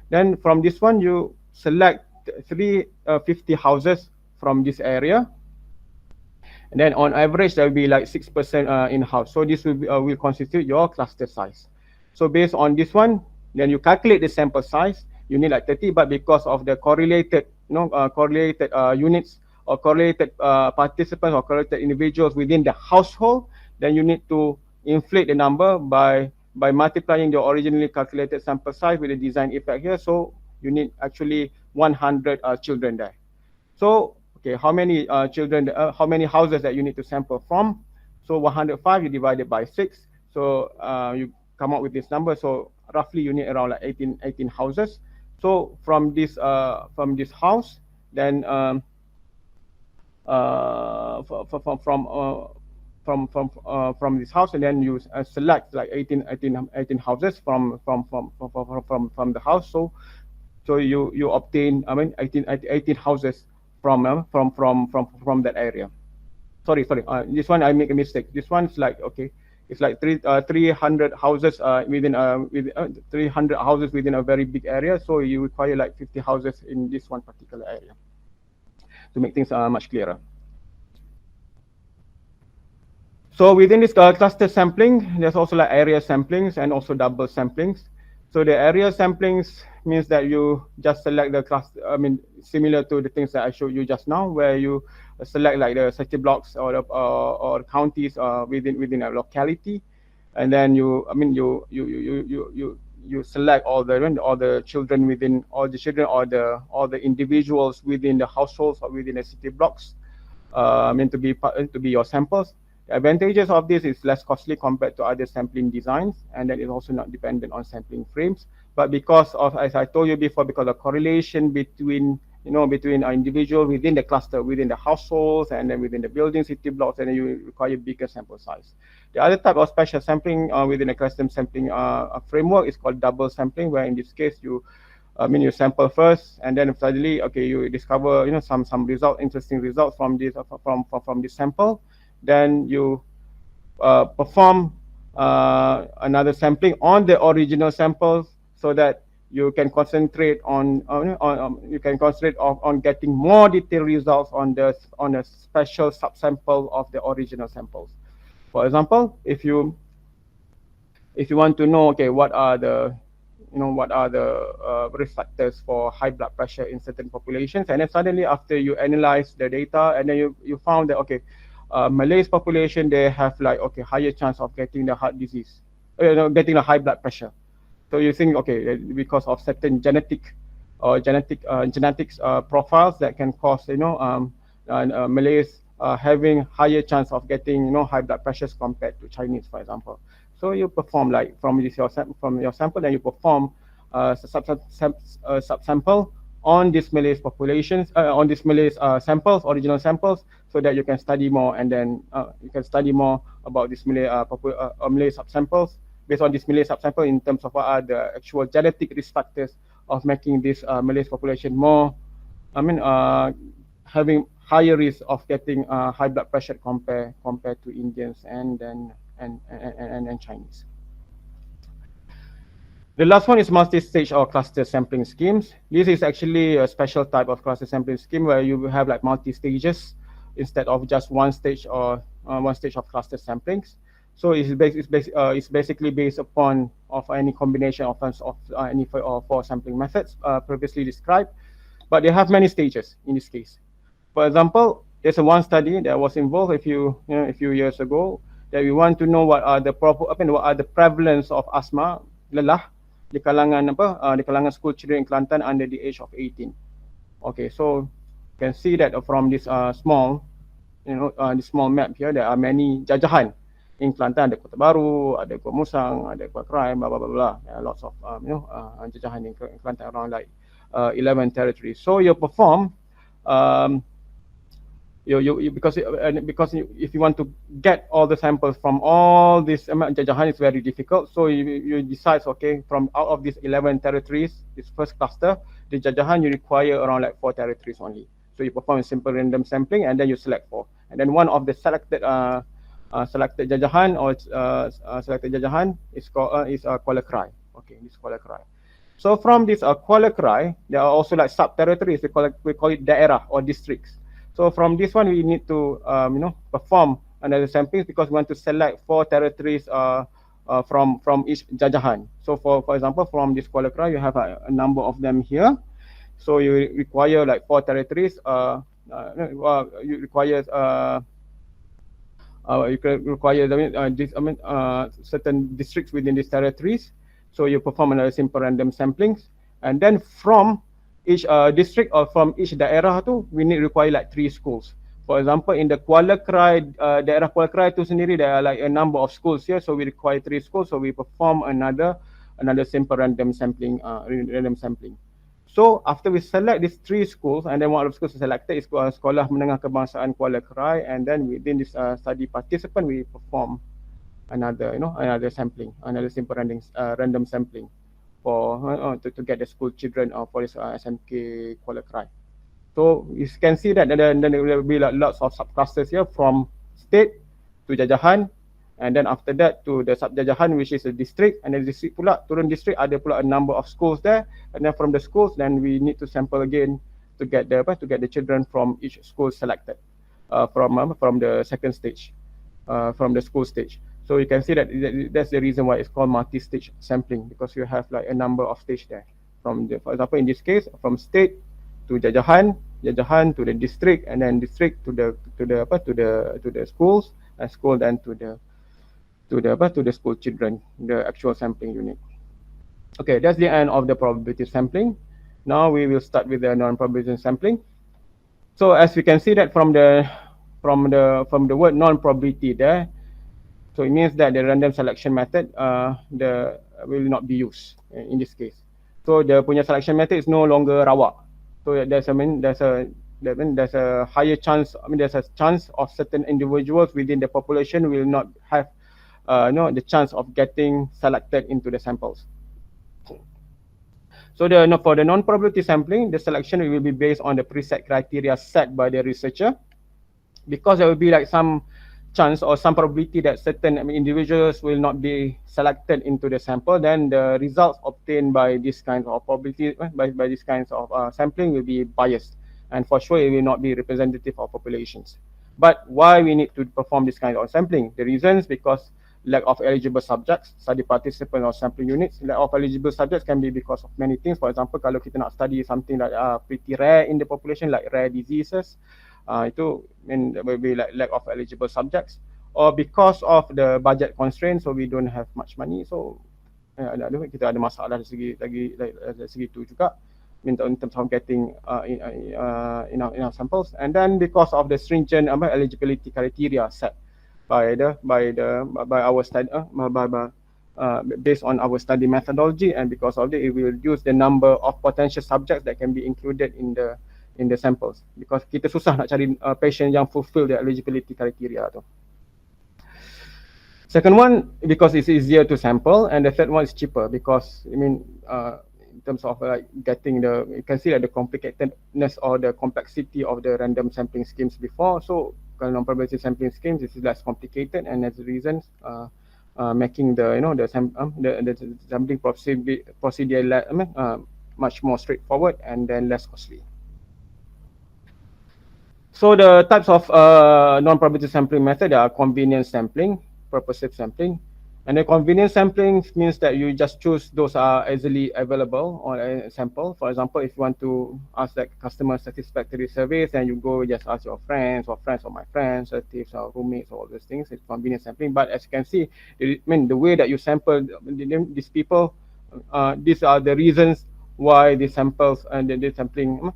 Then from this one, you select 350 houses from this area, and then on average there will be like 6% in house. So this will constitute your cluster size. So based on this one, then you calculate the sample size. You need like 30, but because of the correlated correlated units or correlated participants or correlated individuals within the household, then you need to inflate the number by multiplying the originally calculated sample size with the design effect here. So you need actually 100 children there. So okay, how many children, how many houses that you need to sample from? So 105 you divide it by 6. So you come up with this number. So roughly you need around like 18 houses. So from this house, then from this house, and then you select like 18 houses from the house. So you obtain 18 houses from that area. Sorry. This one I make a mistake. This one's like okay. It's like 300 houses within 300 houses within a very big area. So you require like 50 houses in this one particular area to make things much clearer. So within this cluster sampling, there's also like area samplings and also double samplings. So the area samplings means that you just select the cluster. I mean, similar to the things that I showed you just now, where you select like the city blocks or counties within a locality, and then you select all the children within all the individuals within the households or within the city blocks, to be your samples. The advantages of this is less costly compared to other sampling designs, and then it's also not dependent on sampling frames. But because of, as I told you before, because of correlation between individual within the cluster, within the households, and then within the building, city blocks, and then you require bigger sample size. The other type of special sampling within a custom sampling framework is called double sampling, where in this case you sample first, and then suddenly you discover some interesting results from this sample. Then you perform another sampling on the original samples, so that you can concentrate on getting more detailed results on a special subsample of the original samples. For example, if you want to know what are the risk factors for high blood pressure in certain populations, and then suddenly after you analyze the data, and then you found that Malay's population, they have like, okay, higher chance of getting the heart disease, getting a high blood pressure. So you think, okay, because of certain genetics profiles that can cause, Malays having higher chance of getting, high blood pressures compared to Chinese, for example. So you perform like from your sample, then you perform subsample on this Malays populations, on this Malays samples, original samples, so that you can study more, and then you can study more about this Malay Malay subsamples based on this Malay subsample in terms of what are the actual genetic risk factors of making this Malays population more, having higher risk of getting high blood pressure compared to Indians and Chinese. The last one is multi-stage or cluster sampling schemes. This is actually a special type of cluster sampling scheme where you have like multi-stages instead of just one stage or one stage of cluster samplings. So it's basically based upon of any combination of any four sampling methods previously described, but they have many stages in this case. For example, there's one study that was involved a few years ago that we want to know what are the prevalence of asthma lelah di kalangan school children in Kelantan under the age of 18. Okay, so you can see that from this small map here, there are many jajahan in Kelantan. Ada Kota Baru, ada Kuala Musang, ada Kuala Krai, blah blah blah blah. There are lots of jajahan in Kelantan, around like 11 territories. So you perform because if you want to get all the samples from all this jajahan, it's very difficult. So you decide, okay, from out of these 11 territories, this first cluster, the jajahan, you require around like 4 territories only. So you perform a simple random sampling, and then you select 4, and then one of the selected jajahan or selected jajahan is called Kuala Krai. Okay, this Kuala Krai. So from this Kuala Krai, there are also like sub territories. We call it daerah or districts. So from this one, we need to perform another sampling because we want to select 4 territories from each jajahan. So for example, from this Kuala Krai, you have a number of them here. So you require like 4 territories. You require certain districts within these territories. So you perform another simple random samplings, and then from each district or from each daerah tu, we require like 3 schools. For example, in the Kuala Krai, daerah Kuala Krai tu sendiri, there are like a number of schools here, so we require 3 schools. So we perform another simple random sampling. So after we select these 3 schools, and then one of the schools selected is Sekolah Menengah Kebangsaan Kuala Krai, and then within this study participant, we perform another sampling, another simple random sampling for to get the school children for this SMK Kuala Krai. So you can see that then there will be like lots of subclusters here from state to jajahan, and then after that to the sub-jajahan, which is a district, and then district pula, turun district, ada pula a number of schools there, and then from the schools, then we need to sample again to get the children from each school selected from the second stage, from the school stage. So you can see that that's the reason why it's called multi-stage sampling, because you have like a number of stages there. For example, in this case, from state to jajahan to the district, and then district to the schools, and school then to the school children, the actual sampling unit. Okay, that's the end of the probability sampling. Now we will start with the non-probability sampling. So as we can see that from the word non-probability there, so it means that the random selection method will not be used in this case. So the punya selection method is no longer rawak. So there's a higher chance. There's a chance of certain individuals within the population will not have the chance of getting selected into the samples. So for the non-probability sampling, the selection will be based on the preset criteria set by the researcher, because there will be like some chance or some probability that certain individuals will not be selected into the sample. Then the results obtained by this kind of probability by these kinds of sampling will be biased, and for sure it will not be representative of populations. But why we need to perform this kind of sampling? The reasons, because lack of eligible subjects, study participants or sampling units. Lack of eligible subjects can be because of many things. For example, kalau kita nak study something like pretty rare in the population, like rare diseases, Itu mean there will be like lack of eligible subjects, or because of the budget constraints, so we don't have much money, so kita ada masalah dari segi dari segi itu juga in terms of getting enough samples. And then because of the stringent eligibility criteria set by our study based on our study methodology, and because of that it will reduce the number of potential subjects that can be included in the samples, because kita susah nak cari patient yang fulfill the eligibility criteria tu. Second one, because it's easier to sample, and the third one is cheaper because in terms of like getting you can see that the complicatedness or the complexity of the random sampling schemes before. So non-probability sampling schemes is less complicated, and as a reason making the sampling procedure much more straightforward and then less costly. So the types of non-probability sampling method are convenience sampling, purposive sampling, and the convenience sampling means that you just choose those are easily available on a sample. For example, if you want to ask like customer satisfactory surveys, then you go just ask your friends of my friends, relatives or roommates, all those things. It's convenience sampling. But as you can see, the way that you sample these people, these are the reasons why the samples and the sampling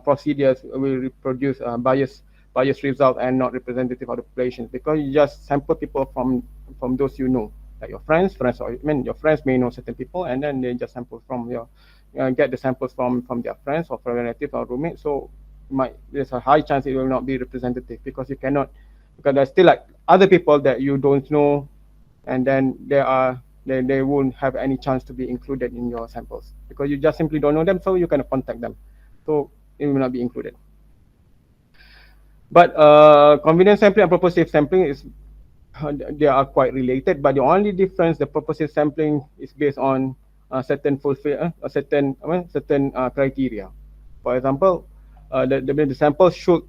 procedures will produce biased result and not representative of the population, because you just sample people from those you know, like your friends, or your friends may know certain people, and then they just sample from your get the samples from their friends or from relatives or roommates. So there's a high chance it will not be representative, because you cannot, because there's still like other people that you don't know, and then they won't have any chance to be included in your samples because you just simply don't know them, so you cannot contact them, so it will not be included. But convenience sampling and purposive sampling they are quite related, but the only difference, the purposive sampling is based on certain criteria. For example, the sample should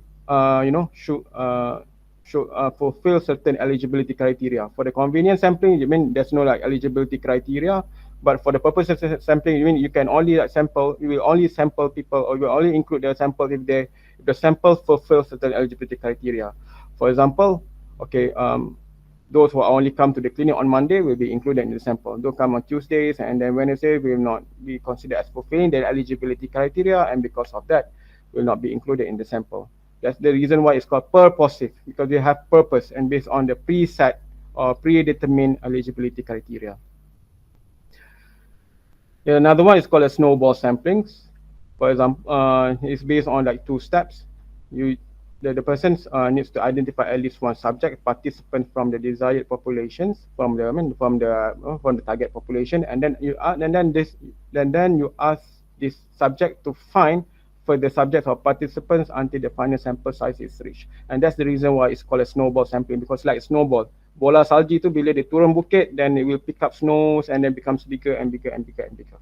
fulfill certain eligibility criteria. For the convenience sampling, you mean there's no like eligibility criteria, but for the purposes of sampling, you mean you can only sample, you will only sample people, or you will only include the sample if the sample fulfills certain eligibility criteria. For example, okay, those who only come to the clinic on Monday will be included in the sample. Those come on Tuesdays and then Wednesday will not be considered as fulfilling the eligibility criteria, and because of that, will not be included in the sample. That's the reason why it's called purposive, because they have purpose and based on the preset or predetermined eligibility criteria. Another one is called a snowball samplings. For example, it's based on like 2 steps. The person needs to identify at least one subject participant from the desired populations, from the target population, and then you ask this subject to find for the subjects or participants until the final sample size is reached. And that's the reason why it's called a snowball sampling, because like snowball, bola salji tu bila dia turun bukit, then it will pick up snows and then becomes bigger and bigger and bigger and bigger.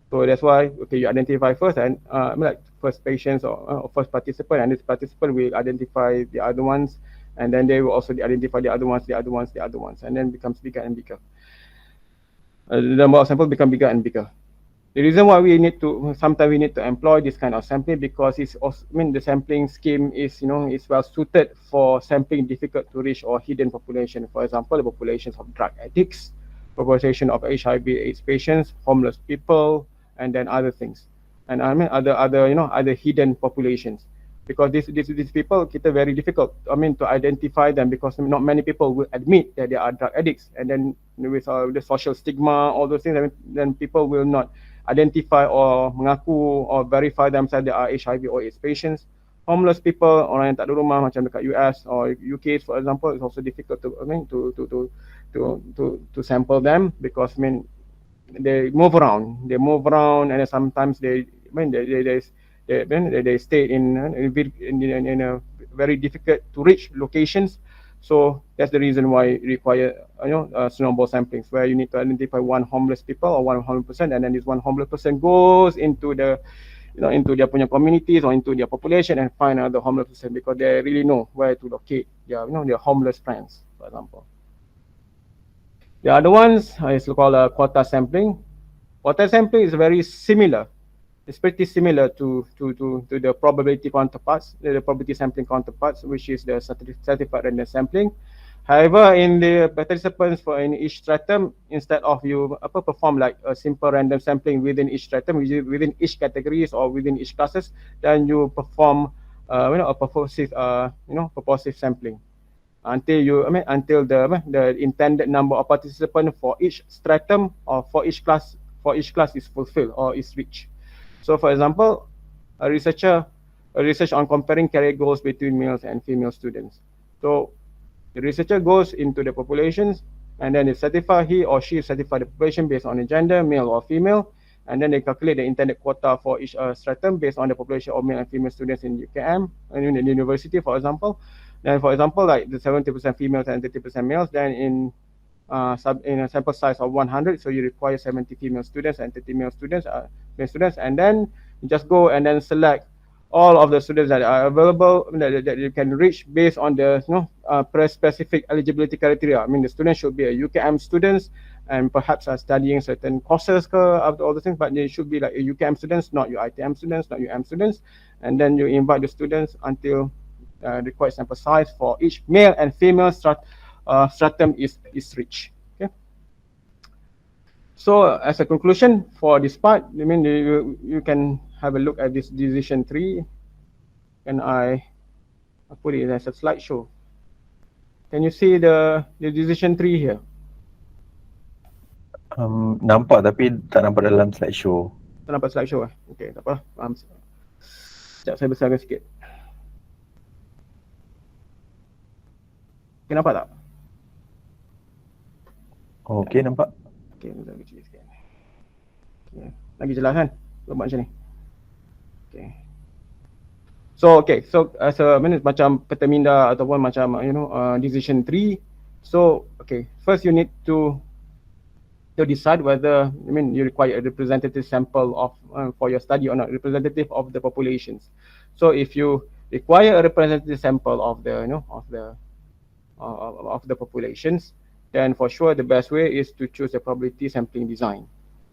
So that's why, okay, you identify first, and like first patients or first participant, and this participant will identify the other ones, and then they will also identify the other ones, and then becomes bigger and bigger. The number of samples become bigger and bigger. The reason why sometimes we need to employ this kind of sampling, because it's also, the sampling scheme is well suited for sampling difficult to reach or hidden population. For example, the populations of drug addicts, population of HIV/AIDS patients, homeless people, and then other things, and other hidden populations. Because these people, it's very difficult to identify them, because not many people will admit that they are drug addicts, and then with the social stigma, all those things, then people will not identify or mengaku or verify themselves they are HIV or AIDS patients. Homeless people, orang yang tak ada rumah macam dekat US or UK, for example, it's also difficult to sample them, because they move around, and sometimes they stay in a very difficult to reach locations. So that's the reason why it require snowball samplings, where you need to identify one homeless people or one homeless person, and then this one homeless person goes into into their punya communities or into their population and find another homeless person, because they really know where to locate their their homeless friends, for example. The other ones is called quota sampling. Quota sampling is very similar It's pretty similar to the probability counterparts, the probability sampling counterparts, which is the certified random sampling. However, in the participants for in each stratum, instead of you perform like a simple random sampling within each stratum, within each categories or within each classes, then you perform a purposive sampling until until the intended number of participants for each stratum or for each class is fulfilled or is reached. So, for example, a research on comparing career goals between males and female students. So, the researcher goes into the populations and then they certify he or she certify the population based on the gender, male or female, and then they calculate the intended quota for each stratum based on the population of male and female students in UKM and in the university, for example. Then, for example, like the 70% females and 30% males, then in a sample size of 100, so you require 70 female students and 30 male students, and then you just go and then select all of the students that are available that you can reach based on the specific eligibility criteria. I mean, the students should be a UKM students and perhaps are studying certain courses after all the things, but they should be like a UKM students, not your ITM students, not UM students, and then you invite the students until required sample size for each male and female stratum is reached. Okay. So as a conclusion for this part, I mean you can have a look at this decision tree, and I put it as a slideshow. Can you see the decision tree here? Nampak tapi tak nampak dalam slideshow. Tak nampak slideshow eh? Okay, tak apa. Sekejap saya besarkan sikit. Okay, nampak tak? Okay, nampak. Okay, besar kecil sikit. Okay. Lagi jelas kan? Nampak macam ni. Okay. So as a macam peta minda ataupun macam decision tree. So okay, first you need to decide whether you require a representative sample of for your study or not, representative of the populations. So if you require a representative sample of the of the populations, then for sure the best way is to choose a probability sampling design.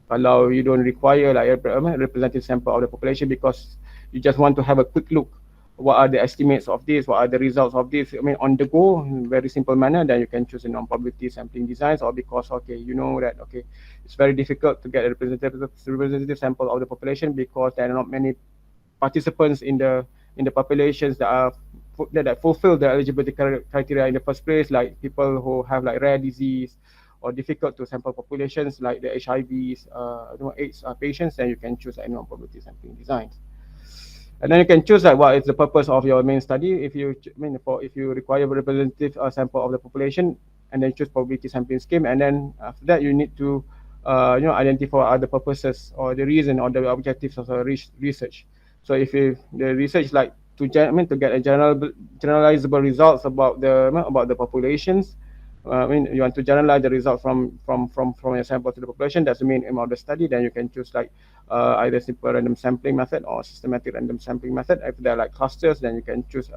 Kalau you don't require like a representative sample of the population because you just want to have a quick look, what are the estimates of this, what are the results of this, on the go, in very simple manner, then you can choose a non-probability sampling designs, or because, okay, you know that, okay, it's very difficult to get a representative sample of the population because there are not many participants in the populations that fulfill the eligibility criteria in the first place, like people who have like rare disease or difficult to sample populations like the HIVs, AIDS patients, then you can choose like non-probability sampling designs. And then you can choose like what is the purpose of your main study. If you if you require a representative sample of the population, and then choose probability sampling scheme, and then after that you need to identify other purposes or the reason or the objectives of the research. So if the research like to get a generalizable results about the populations. You want to generalize the result from your sample to the population. That's the main aim of the study. Then you can choose like either simple random sampling method or systematic random sampling method. If they're like clusters, then you can choose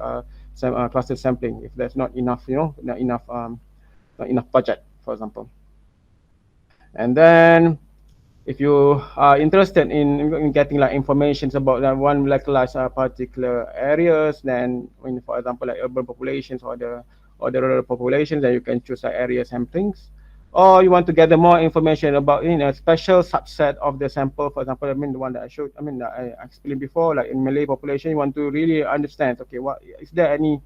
cluster sampling. If there's not enough, not enough budget, for example. And then, if you are interested in getting like information about one localized particular areas, then for example like urban populations or the rural populations, then you can choose like area samplings. Or you want to gather more information about a special subset of the sample, for example, the one that I showed, that I explained before, like in Malay population, you want to really understand, okay, what is there any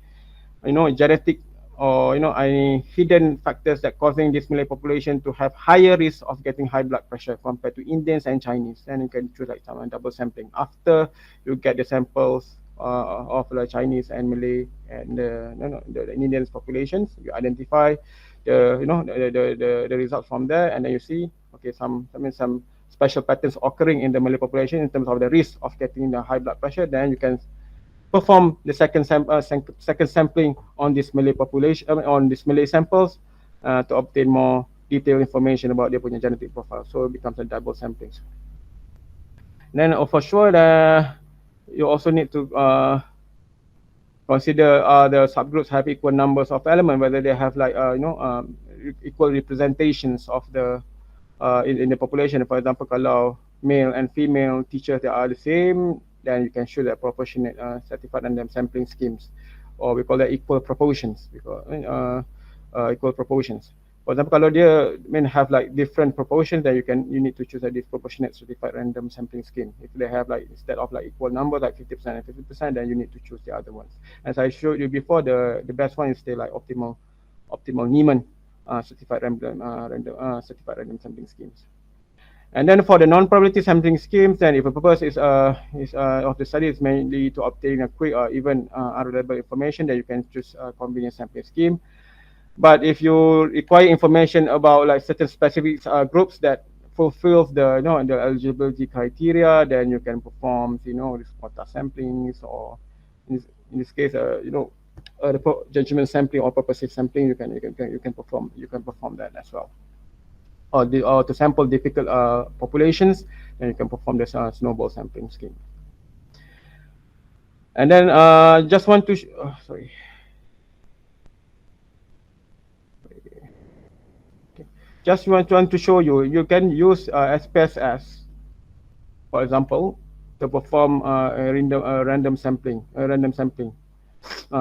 genetic or any hidden factors that causing this Malay population to have higher risk of getting high blood pressure compared to Indians and Chinese. Then you can choose like some double sampling after you get the samples of the Chinese and Malay and the Indian populations. You identify the results from there, and then you see some special patterns occurring in the Malay population in terms of the risk of getting the high blood pressure. Then you can perform the second sampling on this Malay population, on this Malay samples to obtain more detailed information about their genetic profile. So it becomes a double sampling. Then for sure, you also need to consider the subgroups have equal numbers of elements, whether they have like equal representations of the in the population. For example, kalau male and female teachers that are the same, then you can show that proportionate certified random sampling schemes, or we call that equal proportions. Equal proportions. For example, kalau dia have like different proportions, then you need to choose a disproportionate certified random sampling scheme. If they have like instead of like equal number like 50% and 50%, then you need to choose the other ones. As I showed you before, the best one is still like optimal Niemann certified random sampling schemes. And then for the non-probability sampling schemes, then if the purpose is of the study is mainly to obtain a quick or even unreliable information, then you can choose a convenience sampling scheme. But if you require information about like certain specific groups that fulfills the the eligibility criteria, then you can perform this quota samplings, or in this case the judgment sampling or purposive sampling. You can perform that as well. Or to sample difficult populations, then you can perform this snowball sampling scheme. And then just want to sorry. Just want to show you, you can use SPSS, for example, to perform random sampling,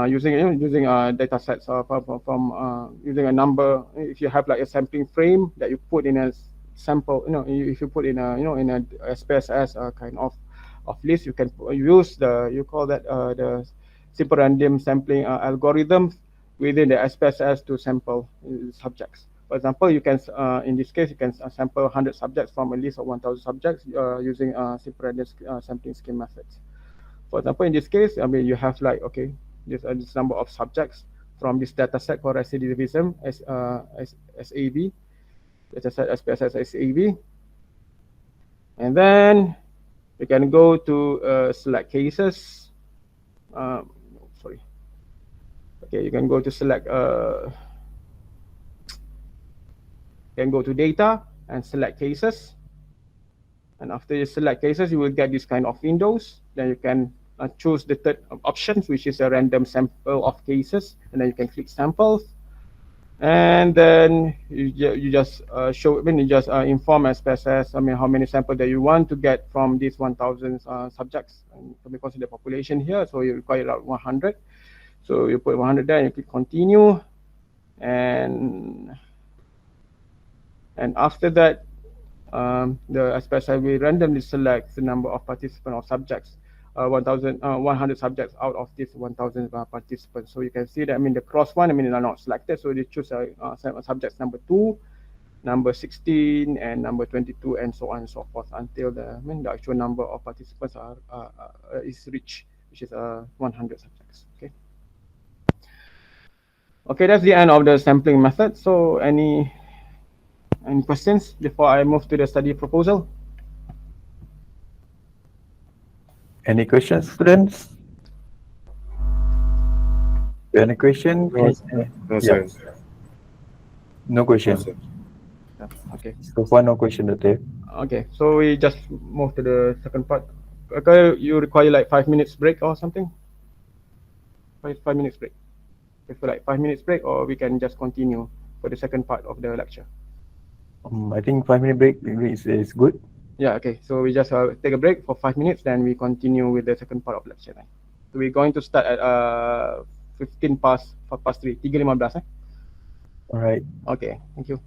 using data sets from using a number. If you have like a sampling frame that you put in a sample, if you put in a in a SPSS kind of list, you can use the simple random sampling algorithm within the SPSS to sample subjects. For example, you can, in this case, you can sample 100 subjects from a list of 1,000 subjects using simple random sampling scheme methods. For example, in this case, you have like, okay, this number of subjects from this data set for recidivism as SAV, data set SPSS SAV. And then you can go to select cases. Sorry. Okay, you can go to select can go to data and select cases. And after you select cases, you will get this kind of windows. Then you can choose the third option, which is a random sample of cases. And then you can click samples. And then you just inform SPSS, how many samples that you want to get from these 1,000 subjects. And we consider population here, so you require around 100. So you put 100 there and you click continue. And after that, the SPSS will randomly select the number of participants or subjects, 100 subjects out of this 1,000 participants. So you can see that, the cross one, they are not selected. So they choose subjects number 2, number 16, and number 22, and so on and so forth until the actual number of participants is reached, which is 100 subjects. Okay. Okay, that's the end of the sampling method. So any questions before I move to the study proposal? Any questions, students? Any question? No, sir. No question. No, sir. Okay. So far, no question, Dr. Okay, so we just move to the second part. Okay, you require like 5 minutes break or something? 5 minutes break. For like 5 minutes break, or we can just continue for the second part of the lecture. I think 5-minute break is good. Yeah, okay. So we just take a break for 5 minutes, then we continue with the second part of lecture. Then. So we're going to start at 3, 3:15. All right. Okay, thank you.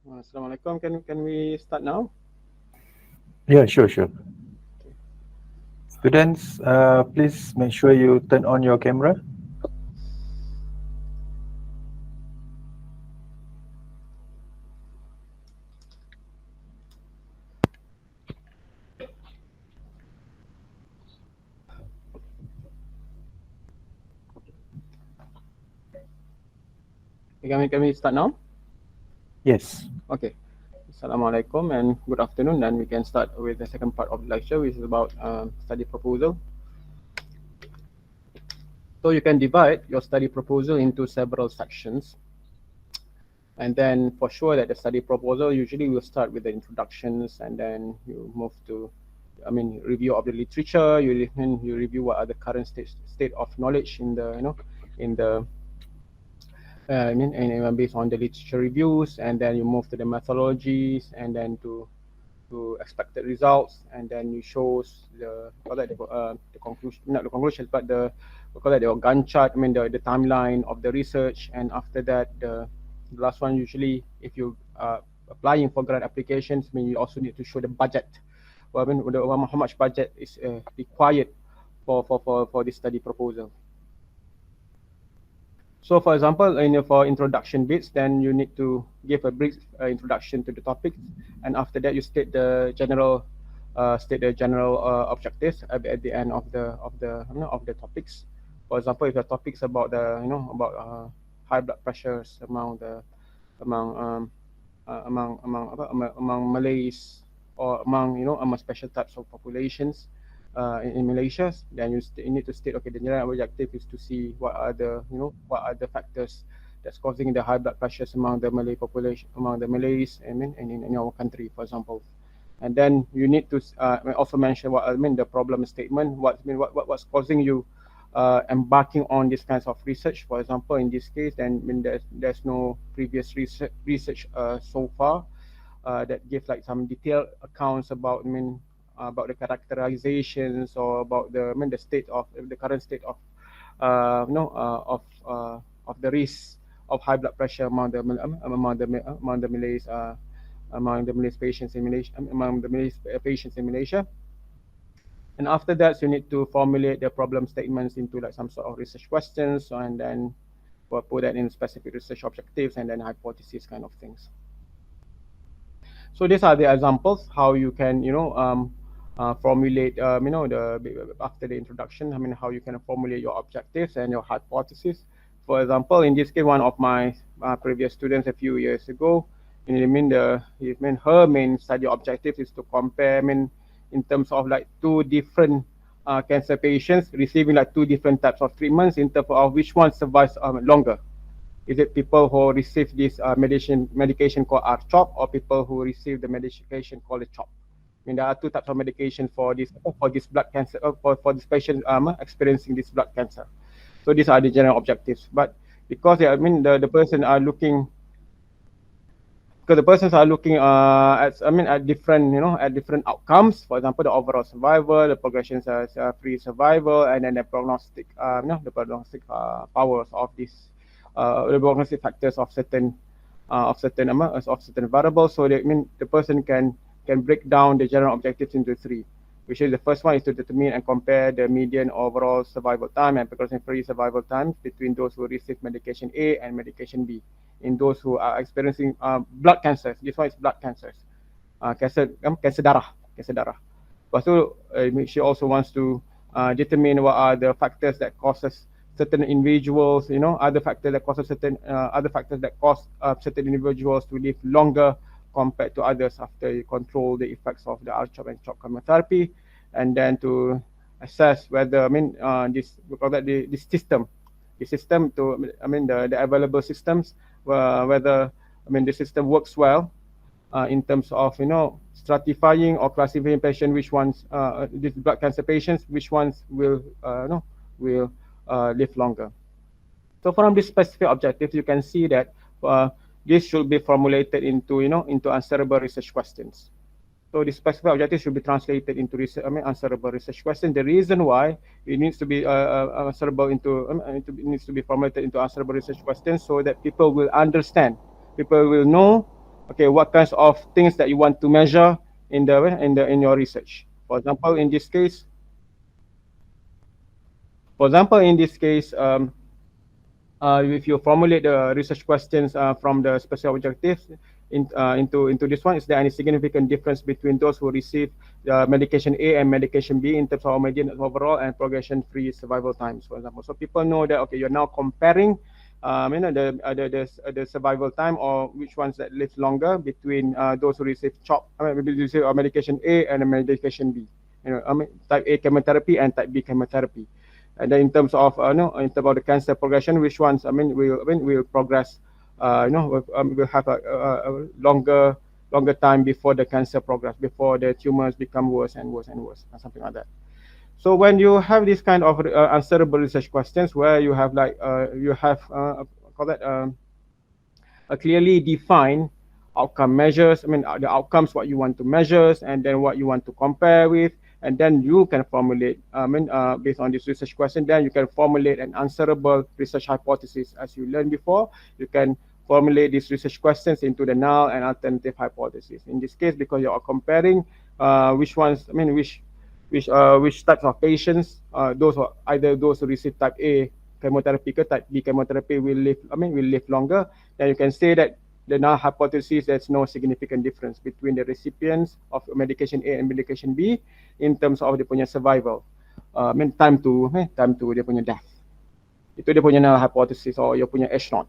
Assalamualaikum. Can we start now? Yeah, sure. Students, please make sure you turn on your camera. Can we start now? Yes. Okay. Assalamualaikum and good afternoon. Then we can start with the second part of the lecture, which is about study proposal. So you can divide your study proposal into several sections. And then for sure that the study proposal usually will start with the introductions, and then you move to, review of the literature. You review what are the current state of knowledge in the and based on the literature reviews, and then you move to the methodologies, and then to expected results, and then you shows the conclusion, not the conclusion, but the Gantt chart. The timeline of the research, and after that the last one usually, if you are applying for grant applications, you also need to show the budget. How much budget is required for this study proposal. So for example, for introduction bits, then you need to give a brief introduction to the topic, and after that you state the general objectives at the end of the topics. For example, if the topics about high blood pressures among Malays, or among special types of populations in Malaysia, then you need to state, okay, the general objective is to see what are the factors that's causing the high blood pressures among the Malay population, among the Malays, and in our country, for example. And then you need to also mention the problem statement, what's causing you embarking on these kinds of research. For example, in this case, then there's no previous research so far that gives like some detailed accounts about about the characterizations, or about the current state of of the risk of high blood pressure among the Malays, among the Malays patients in Malaysia. And after that, you need to formulate the problem statements into like some sort of research questions, and then put that in specific research objectives, and then hypothesis kind of things. So these are the examples how you can formulate after the introduction, how you can formulate your objectives and your hypothesis. For example, in this case, one of my previous students a few years ago, her main study objective is to compare in terms of like two different cancer patients receiving like two different types of treatments, in terms of which one survives longer. Is it people who receive this medication called R-CHOP, or people who receive the medication called the CHOP? There are two types of medication for this blood cancer, for this patient experiencing this blood cancer. So these are the general objectives. But because the persons are looking at different outcomes. For example, the overall survival, the progression free survival, and then the prognostic powers of this. The prognostic factors of certain variables. So the person can break down the general objectives into three, which is the first one is to determine and compare the median overall survival time and progression-free survival time between those who receive medication A and medication B in those who are experiencing blood cancers. This one is blood cancers, cancer darah. Lepas tu, she also wants to determine what are the factors that causes certain individuals, other factors that cause certain individuals to live longer compared to others after you control the effects of the R-CHOP and CHOP chemotherapy, and then to assess whether this system to the available systems, whether the system works well in terms of stratifying or classifying patients, which ones these blood cancer patients, which ones will live longer. So from this specific objectives, you can see that this should be formulated into answerable research questions. So the specific objective should be translated into answerable research questions. The reason why it needs to be answerable needs to be formulated into answerable research questions, so that people will understand, people will know okay, what kinds of things that you want to measure in your research. For example, in this case, if you formulate the research questions from the special objectives into this one, is there any significant difference between those who receive the medication A and medication B in terms of median overall and progression-free survival times, for example? So people know that, okay, you're now comparing the survival time, or which ones that live longer between those who receive medication A and medication B. Type A chemotherapy and type B chemotherapy. And then in terms of in terms of the cancer progression, which ones will progress, will have a longer time before the cancer progress, before the tumors become worse and worse and worse, or something like that. So when you have this kind of answerable research questions, where you have call that a clearly defined outcome measures, the outcomes, what you want to measure, and then what you want to compare with, and then you can formulate, based on this research question, then you can formulate an answerable research hypothesis. As you learned before, you can formulate these research questions into the null and alternative hypothesis. In this case, because you are comparing which types of patients, either those who receive type A chemotherapy or type B chemotherapy will live longer, then you can say that the null hypothesis, there's no significant difference between the recipients of medication A and medication B in terms of dia punya survival, time to dia punya death. Itu dia punya null hypothesis, or your punya H naught.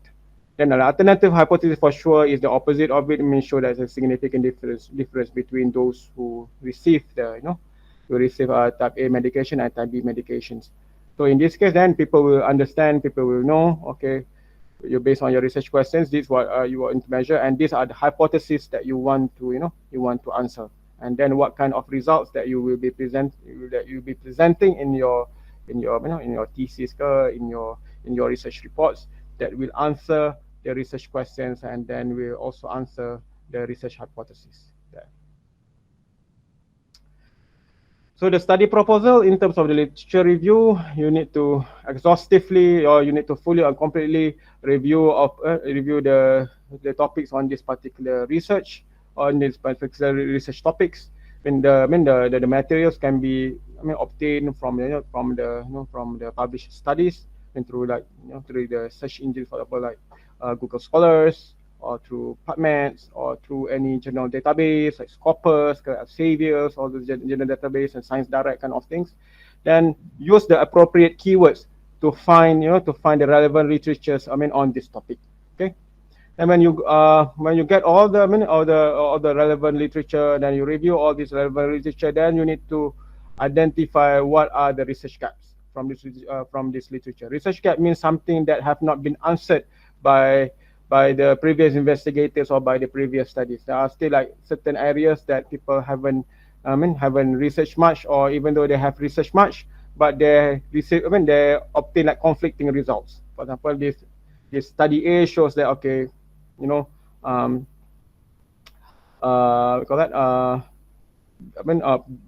Then the alternative hypothesis for sure is the opposite of it. It means show there's a significant difference between those who receive type A medication and type B medications. So in this case, then people will understand, people will know, okay, you based on your research questions, this is what you want to measure, and these are the hypotheses that you want to answer, and then what kind of results that you will be presenting in your thesis, in your research reports, that will answer the research questions, and then will also answer the research hypothesis. So the study proposal, in terms of the literature review, you need to exhaustively, or you need to fully and completely review the topics on this particular research, on this particular research topics. The materials can be obtained from the published studies, and through through the search engine, for example, like Google Scholars, or through PubMed, or through any journal database like Scopus, Saviors, all the journal database and Science Direct kind of things. Then use the appropriate keywords to find the relevant literatures on this topic. Okay, and when you get all the relevant literature, then you review all this relevant literature. Then you need to identify what are the research gaps from this literature. Research gap means something that have not been answered by the previous investigators or by the previous studies. There are still certain areas that people haven't researched much, or even though they have researched much, but they obtain conflicting results. For example, this study A shows that, okay, we call that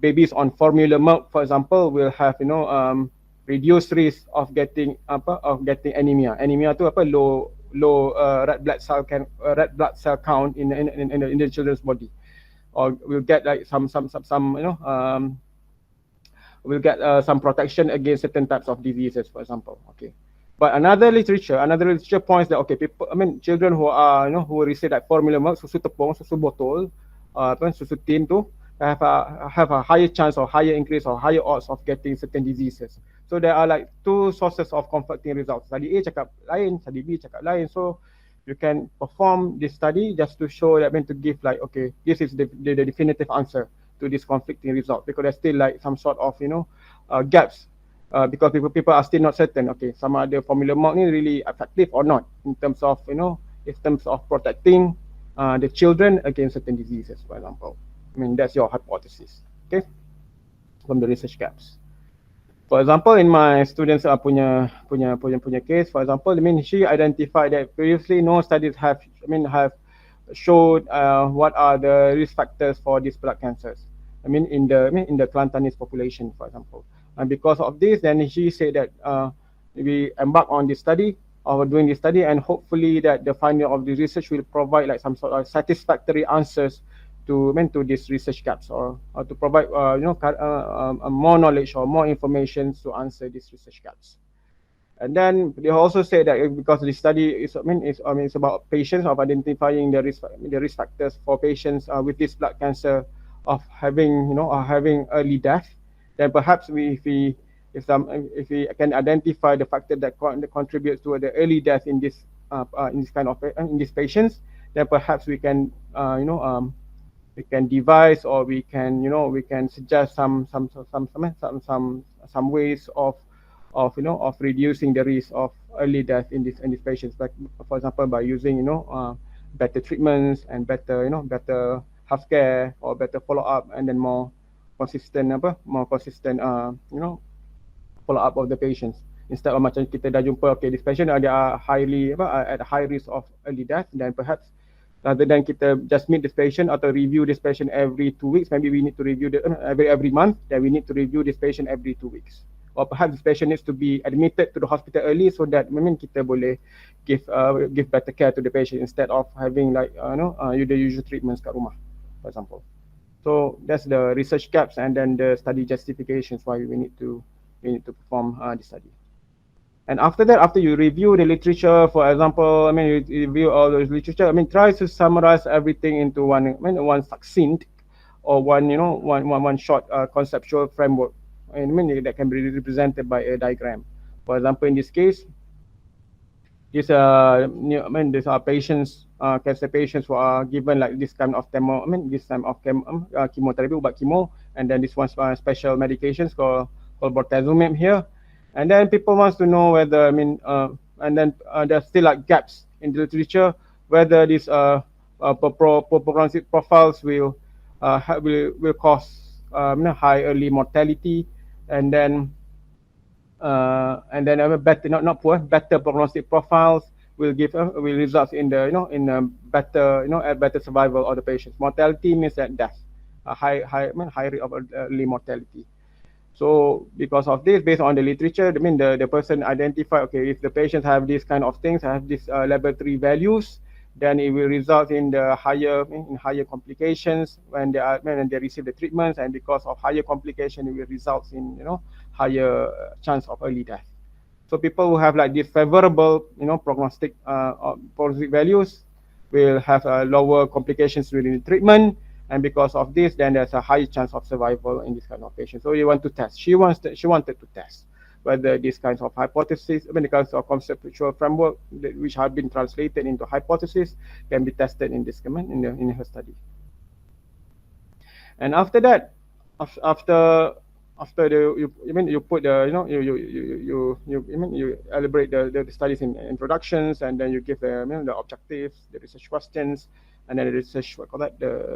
babies on formula milk, for example, will have reduced risk of getting anemia. Anemia tu low red blood cell count in the children's body, or we'll get we'll get some protection against certain types of diseases, for example. Okay, but another literature points that, okay, children who are who receive formula milk, susu tepung, susu botol, susu tin tu, have a higher chance or higher increase or higher odds of getting certain diseases. So there are two sources of conflicting results. Study A cakap lain, study B cakap lain. So you can perform this study just to show that, to give okay, this is the definitive answer to this conflicting result, because there's still some sort of gaps, because people are still not certain, okay, some other formula milk ni really effective or not in terms of protecting the children against certain diseases, for example. That's your hypothesis, okay, from the research gaps. For example, in my students punya case, for example, she identified that previously no studies have showed what are the risk factors for these blood cancers. In the Kelantanese population, for example. And because of this, then she said that we embark on this study of doing this study, and hopefully that the finding of the research will provide like some sort of satisfactory answers to these research gaps, or to provide more knowledge or more information to answer these research gaps. And then they also say that because the study is, it's about patients, of identifying the risk factors for patients with this blood cancer of having, having early death, then perhaps if we can identify the factor that contributes to the early death in this in these patients, then perhaps we can we can devise, or we can suggest some ways of reducing the risk of early death in these patients, like for example by using better treatments and better better healthcare, or better follow up, and then more consistent follow up of the patients, instead of macam kita dah jumpa okay this patient they are highly at high risk of early death, then perhaps rather than kita just meet this patient or review this patient every 2 weeks, maybe we need to review every month, then we need to review this patient every 2 weeks. Or perhaps this patient needs to be admitted to the hospital early, so that kita boleh give better care to the patient, instead of having like the usual treatments kat rumah, for example. So that's the research gaps, and then the study justifications why we need to perform the study. And after that, after you review the literature, for example, you review all the literature, try to summarize everything into one succinct, or one short conceptual framework, that can be represented by a diagram. For example, in this case, these are patients, cancer patients who are given like this kind of chemotherapy, ubat chemo, and then this one special medications called bortezomib here. And then people wants to know whether and then there's still like gaps in the literature, whether these prognostic profiles will cause high early mortality, and then better prognostic profiles will result in the better survival of the patients. Mortality means that death, high rate of early mortality. So because of this, based on the literature, the person identify, okay, if the patients have these kind of things, have these level 3 values, then it will result in the higher complications when they receive the treatments, and because of higher complication, it will result in higher chance of early death. So people who have like these favorable prognostic values will have lower complications during the treatment, and because of this, then there's a high chance of survival in this kind of patient. So you want to test. She wanted to test whether these kinds of hypotheses, the kinds of conceptual framework which have been translated into hypotheses, can be tested in this in her study. And after that, you put the you elaborate the studies in introductions, and then you give the objectives, the research questions, and then the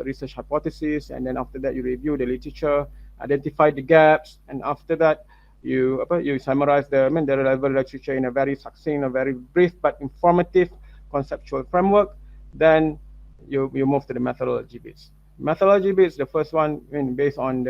research hypothesis, and then after that you review the literature, identify the gaps, and after that you summarize the relevant literature in a very succinct, a very brief but informative conceptual framework. Then you move to the methodology bits. Methodology bits, the first one, based on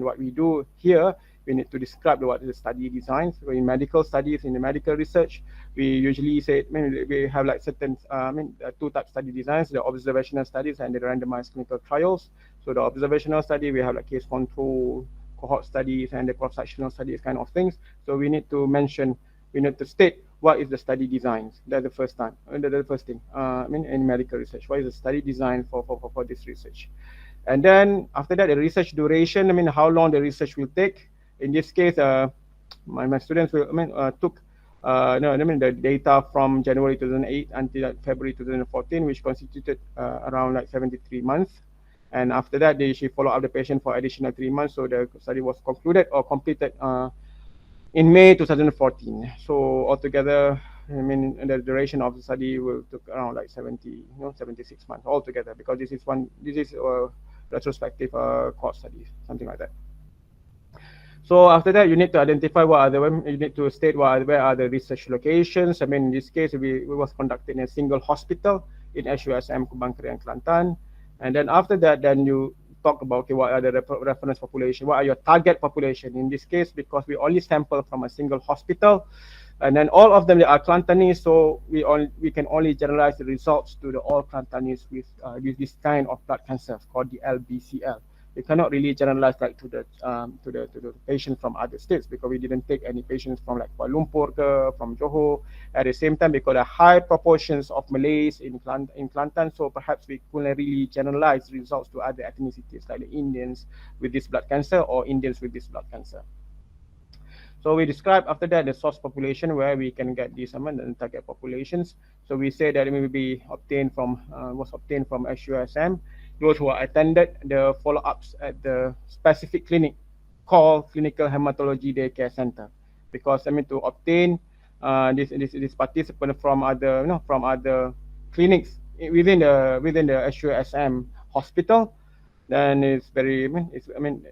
what we do here, we need to describe what is the study design. So in medical studies, in the medical research, we usually say we have like certain 2 types study designs: the observational studies and the randomized clinical trials. So the observational study, we have like case control, cohort studies, and the cross-sectional studies kind of things. So we need to state what is the study designs. That's the first time. The first thing. In medical research, what is the study design for this research? And then after that, the research duration. How long the research will take. In this case, my students took the data from January 2008 until February 2014, which constituted around like 73 months. And after that, she followed up the patient for additional 3 months. So the study was concluded or completed in May 2014. So altogether, the duration of the study will took around like 76 months altogether, because this is a retrospective cohort study, something like that. So after that, you need to identify you need to state where are the research locations. In this case, we was conducted in a single hospital in SUSM Kubang-Kerian, Kelantan. And then after that, then you talk about what are the reference population, what are your target population. In this case, because we only sample from a single hospital, And then all of them they are Kelantanese, so we can only generalize the results to the all Kelantanese with this kind of blood cancer called the LBCL. We cannot really generalize like to the patient from other states, because we didn't take any patients from like Kuala Lumpur, from Johor. At the same time, because the high proportions of Malays in Kelantan, so perhaps we couldn't really generalize results to other ethnicities like the Indians with this blood cancer or Indians with this blood cancer. So we describe after that the source population where we can get these and target populations. So we say that it may be obtained from was obtained from SUSM. Those who attended the follow-ups at the specific clinic called Clinical Hematology Daycare Center, because to obtain this participant from other clinics within the SUSM hospital, then it's very it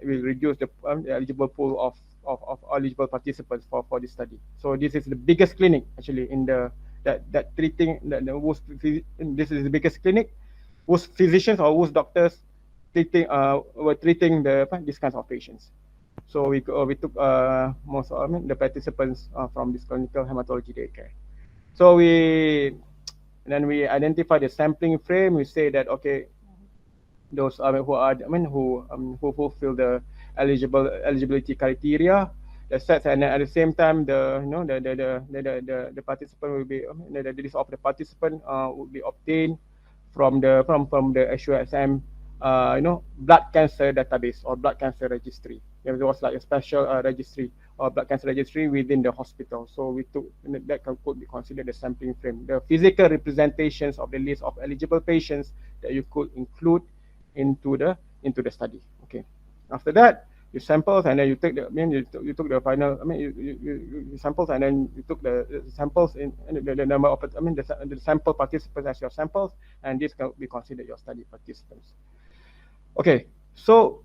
will reduce the eligible pool of eligible participants for this study. So this is the biggest clinic actually in that treating this is the biggest clinic whose physicians or whose doctors were treating these kinds of patients. So we took most the participants from this clinical hematology daycare. So we identify the sampling frame. We say that okay, those who fulfill the eligibility criteria, the sets, and at the same time the participant will be the list of the participant will be obtained from the SUSM blood cancer database or blood cancer registry. There was like a special registry or blood cancer registry within the hospital. So we took that could be considered the sampling frame, the physical representations of the list of eligible patients that you could include into the study. Okay. After that, you samples and then you take the you took the final you samples and then you took the samples in the number of the sample participants as your samples, and this can be considered your study participants. Okay, so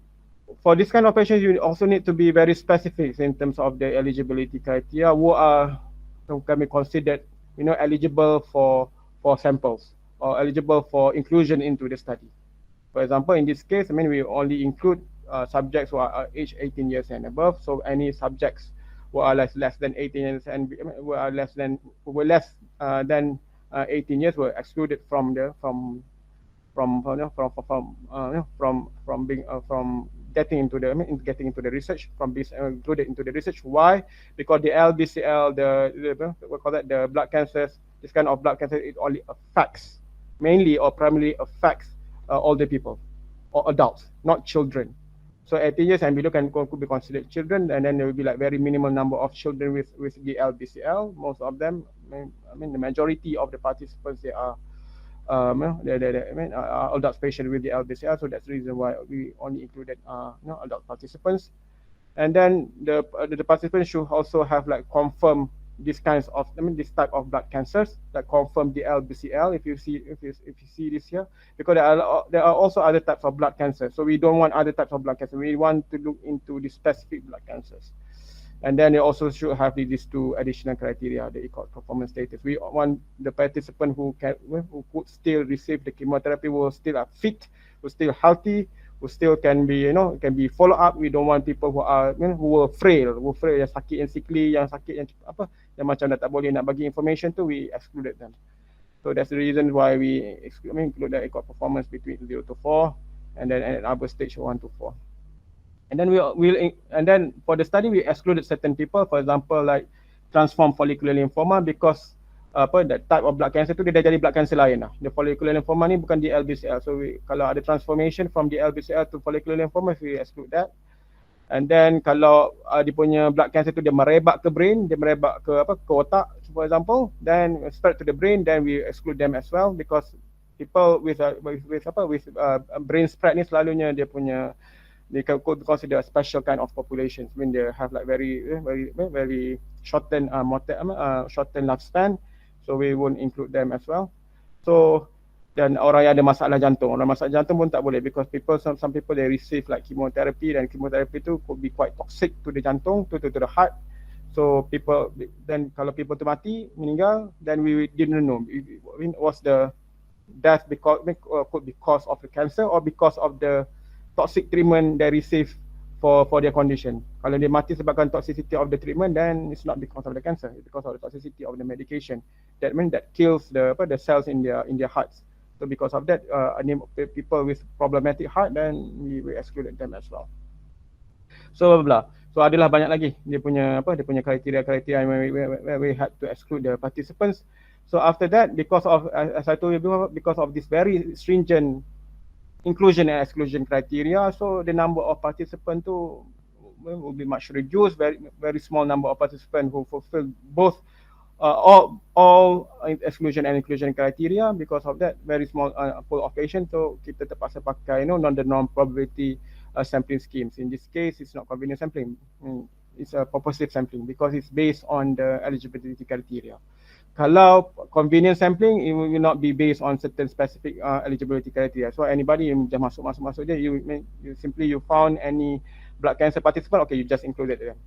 for this kind of patients, you also need to be very specific in terms of the eligibility criteria. Who can be considered eligible for samples or eligible for inclusion into the study. For example, in this case, we only include subjects who are aged 18 years and above. So any subjects who are less than 18 years and who are less than 18 years were excluded from getting into the research, from being included into the research. Why? Because the LBCL, we call that the blood cancers. This kind of blood cancer, it only affects mainly or primarily affects older people or adults, not children. So 18 years and below could be considered children, and then there will be like very minimal number of children with the LBCL. Most of them, the majority of the participants, they are adult patients with the LBCL. So that's the reason why we only included adult participants. And then the participants should also have like confirmed this kinds of this type of blood cancers that confirm the LBCL. If you see this here, because there are also other types of blood cancer. So we don't want other types of blood cancer. We want to look into the specific blood cancers. And then they also should have these two additional criteria, the ECOG performance status. We want the participant who could still receive the chemotherapy, who still are fit, who still healthy, who still can be follow up. We don't want people who are who were frail, yang sakit, yang sickly, yang sakit, yang macam dah tak boleh nak bagi information tu, we excluded them. So that's the reason why we include the ECOG performance between 0 to 4, and then at other stage 1 to 4. And then then for the study we excluded certain people, for example like transformed follicular lymphoma, because that type of blood cancer tu dia dah jadi blood cancer lain lah. The follicular lymphoma ni bukan di LBCL. So kalau ada transformation from the LBCL to follicular lymphoma, we exclude that. And then kalau dia punya blood cancer tu dia merebak ke brain, dia merebak ke otak, for example, then spread to the brain, then we exclude them as well, because people with brain spread ni selalunya they could consider a special kind of population when they have like very shortened lifespan. So we won't include them as well. So dan orang yang ada masalah jantung pun tak boleh, because some people they receive like chemotherapy, dan chemotherapy tu could be quite toxic to the jantung, to the heart. So kalau people tu mati, meninggal, then we didn't know was the death could be cause of the cancer or because of the toxic treatment they receive for their condition. Kalau dia mati sebabkan toxicity of the treatment, then it's not because of the cancer, it's because of the toxicity of the medication. That means that kills the cells in their hearts. So because of that, people with problematic heart, then we excluded them as well. So blah, blah. So adalah banyak lagi dia punya kriteria where we had to exclude the participants. So after that, because of as I told you before, because of this very stringent inclusion and exclusion criteria, so the number of participants will be much reduced. Very small number of participants who fulfill both all exclusion and inclusion criteria. Because of that, very small pool of patients. So kita terpaksa pakai the norm probability sampling schemes. In this case, it's not convenient sampling. It's a purposive sampling because it's based on the eligibility criteria. Kalau convenient sampling, it will not be based on certain specific eligibility criteria. So anybody yang just masuk dia, you found any blood cancer participant, okay, you just included them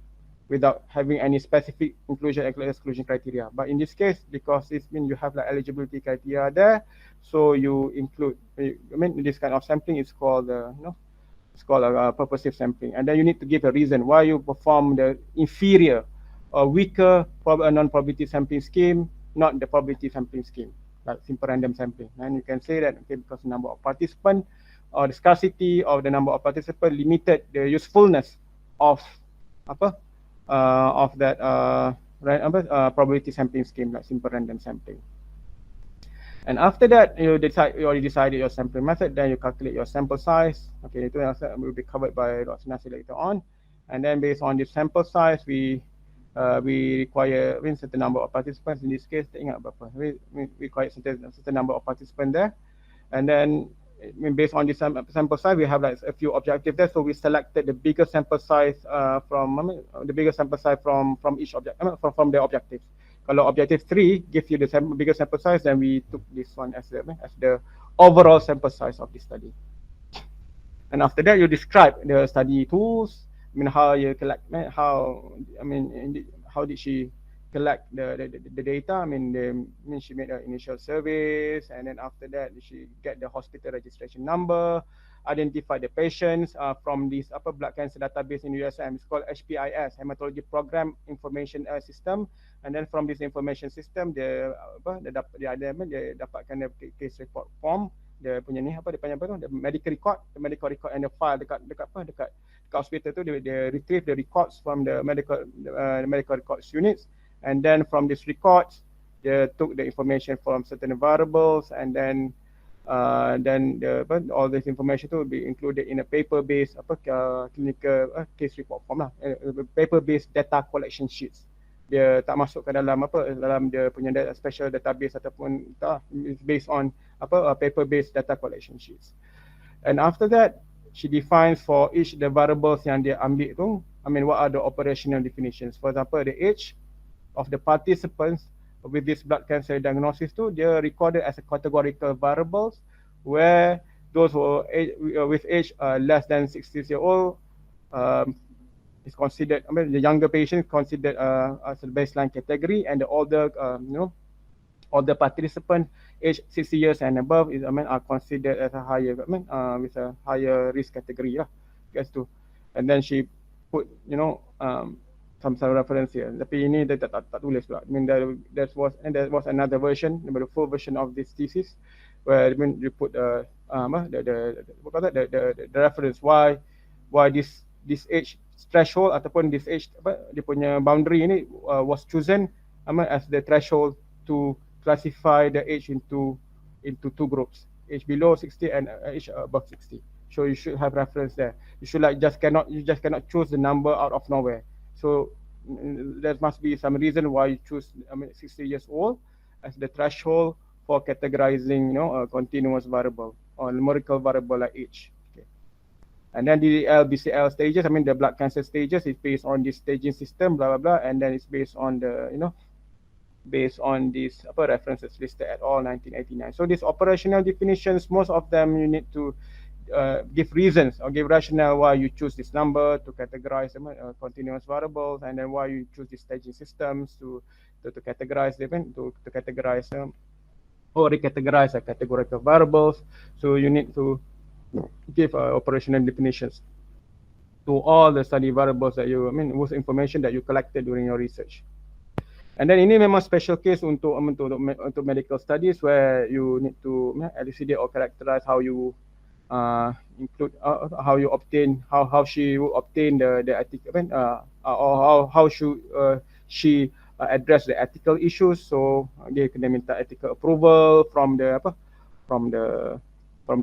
without having any specific inclusion and exclusion criteria. But in this case, because it means you have like eligibility criteria there, so you include. This kind of sampling is called it's called a purposive sampling, and then you need to give a reason why you perform the inferior or weaker non-probability sampling scheme, not the probability sampling scheme, like simple random sampling. And you can say that, okay, because the number of participants or the scarcity of the number of participants limited the usefulness of that probability sampling scheme, like simple random sampling. And after that, you already decided your sampling method, then you calculate your sample size. Okay, it will be covered by Dr. Nasir later on. And then based on this sample size, we require a certain number of participants. In this case, we require a certain number of participants there. And then based on this sample size, we have like a few objectives there. So we selected the biggest sample size from each object, from the objectives. Kalau objective 3 gives you the biggest sample size, then we took this one as the overall sample size of the study. And after that, you describe the study tools. How you collect, how did she collect the data? She made an initial surveys, and then after that, she get the hospital registration number, identify the patients from this blood cancer database in USM. It's called HPIS, Hematology Program Information System. And then from this information system, dia dapatkan the case report form, dia punya ni the medical record and the file dekat hospital tu, dia retrieve the records from the medical records units, and then from these records they took the information from certain variables, and then all this information to will be included in a paper-based clinical case report form lah, paper-based data collection sheets. Dia tak masuk ke dalam dalam dia punya special database ataupun it's based on paper-based data collection sheets. And after that, she defines for each the variables yang dia ambil tu, what are the operational definitions. For example, the age of the participants with this blood cancer diagnosis tu, dia recorded as a categorical variables, where those who with age less than 60 years old is considered, the younger patient considered as a baseline category, and the older older participant age 60 years and above is are considered as a higher with a higher risk category lah. Guess tu. And then she put some reference here. Tapi ini dia tak tulis pula. There was another version, the full version of this thesis, where you put the reference why this age threshold ataupun this age dia punya boundary ini was chosen as the threshold to classify the age into two groups, age below 60 and age above 60. So you should have reference there. You should just cannot choose the number out of nowhere. So there must be some reason why you choose 60 years old as the threshold for categorizing a continuous variable or numerical variable like age. And then the BCL stages, the blood cancer stages, is based on this staging system, blah blah blah, and then it's based on the based on these references listed at all 1989. So these operational definitions, most of them you need to give reasons or give rationale why you choose this number to categorize continuous variables, and then why you choose these staging systems to categorize them, to categorize or recategorize categorical variables. So you need to give operational definitions to all the study variables that you, with information that you collected during your research. And then ini memang special case untuk medical studies where you need to elucidate or characterize how you include how you obtain how she will obtain the ethical or how should she address the ethical issues. So dia kena minta ethical approval from the from the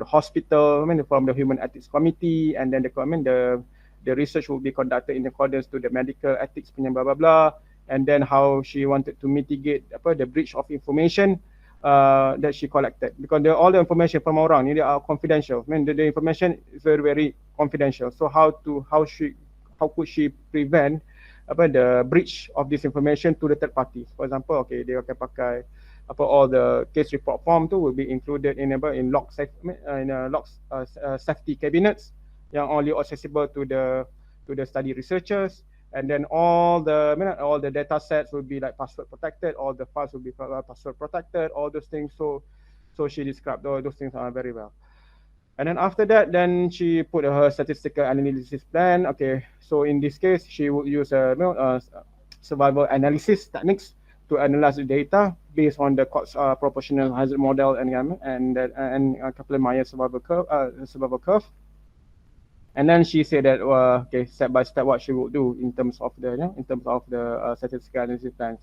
hospital, from the human ethics committee, and then the research will be conducted in accordance to the medical ethics punya blah blah blah, and then how she wanted to mitigate the breach of information that she collected, because all the information from orang ni they are confidential. The information is very very confidential. So how could she prevent the breach of this information to the third parties? For example, okay, dia akan pakai all the case report form tu will be included in log safety cabinets yang only accessible to the study researchers, and then all the data sets will be like password protected, all the files will be password protected, all those things. So she described all those things very well. And then after that, then she put her statistical analysis plan. Okay, so in this case, she would use survival analysis techniques to analyze the data based on the Cox proportional hazard model and Kaplan-Meier survival curve. And then she said that okay, step by step what she would do in terms of the statistical analysis plans.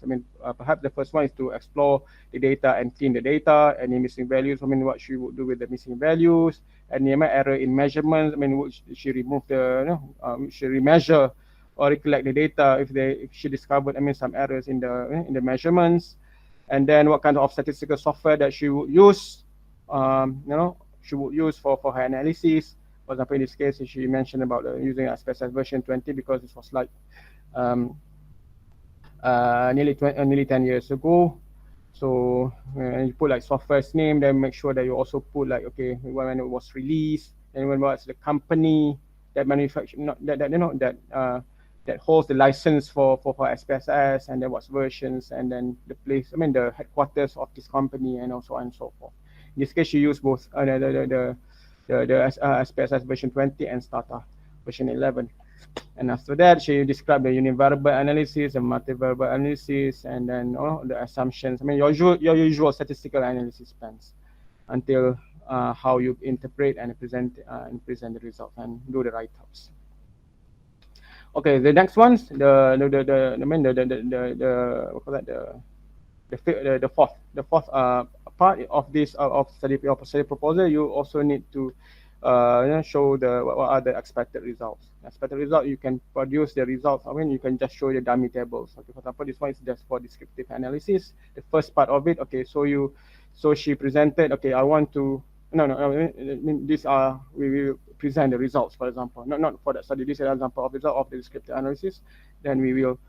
Perhaps the first one is to explore the data and clean the data, any missing values. What she would do with the missing values, any error in measurements. Would she remove she remeasure or recollect the data if she discovered some errors in the measurements, and then what kind of statistical software that she would use, she would use for her analysis. For example, in this case, she mentioned about using Asbestos version 20 because it was like nearly 10 years ago. So you put like software's name, then make sure that you also put like, okay, when it was released, and when was the company that manufactured, that holds the license for SPSS, and then what's versions, and then the place, the headquarters of this company, and so on and so forth. In this case, she used both the SPSS version 20 and Stata version 11. And after that, she described the univariable analysis and multivariable analysis, and then the assumptions. Your usual statistical analysis plans until how you interpret and present the results and do the write-ups. Okay, the next ones, the fourth part of this study proposal. You also need to show what are the expected results. Expected result, you can produce the results. You can just show the dummy tables. Okay, for example, this one is just for descriptive analysis. The first part of it. Okay, so she presented. Okay, I want to. These are we will present the results. For example, not for that study. This is an example of the result of the descriptive analysis. Then we will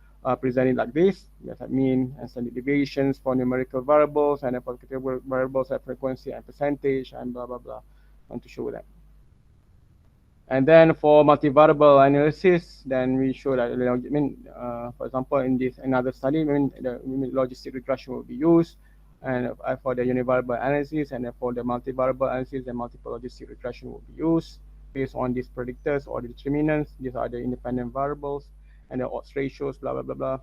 present it like this. Yes, mean and standard deviations for numerical variables, and for quantitative variables like frequency and percentage, and blah blah blah. I want to show that. And then for multivariable analysis, then we show that for example, in this another study, the logistic regression will be used, and for the univariable analysis, and then for the multivariable analysis, the multiple logistic regression will be used based on these predictors or the determinants. These are the independent variables and the odds ratios, blah blah blah blah.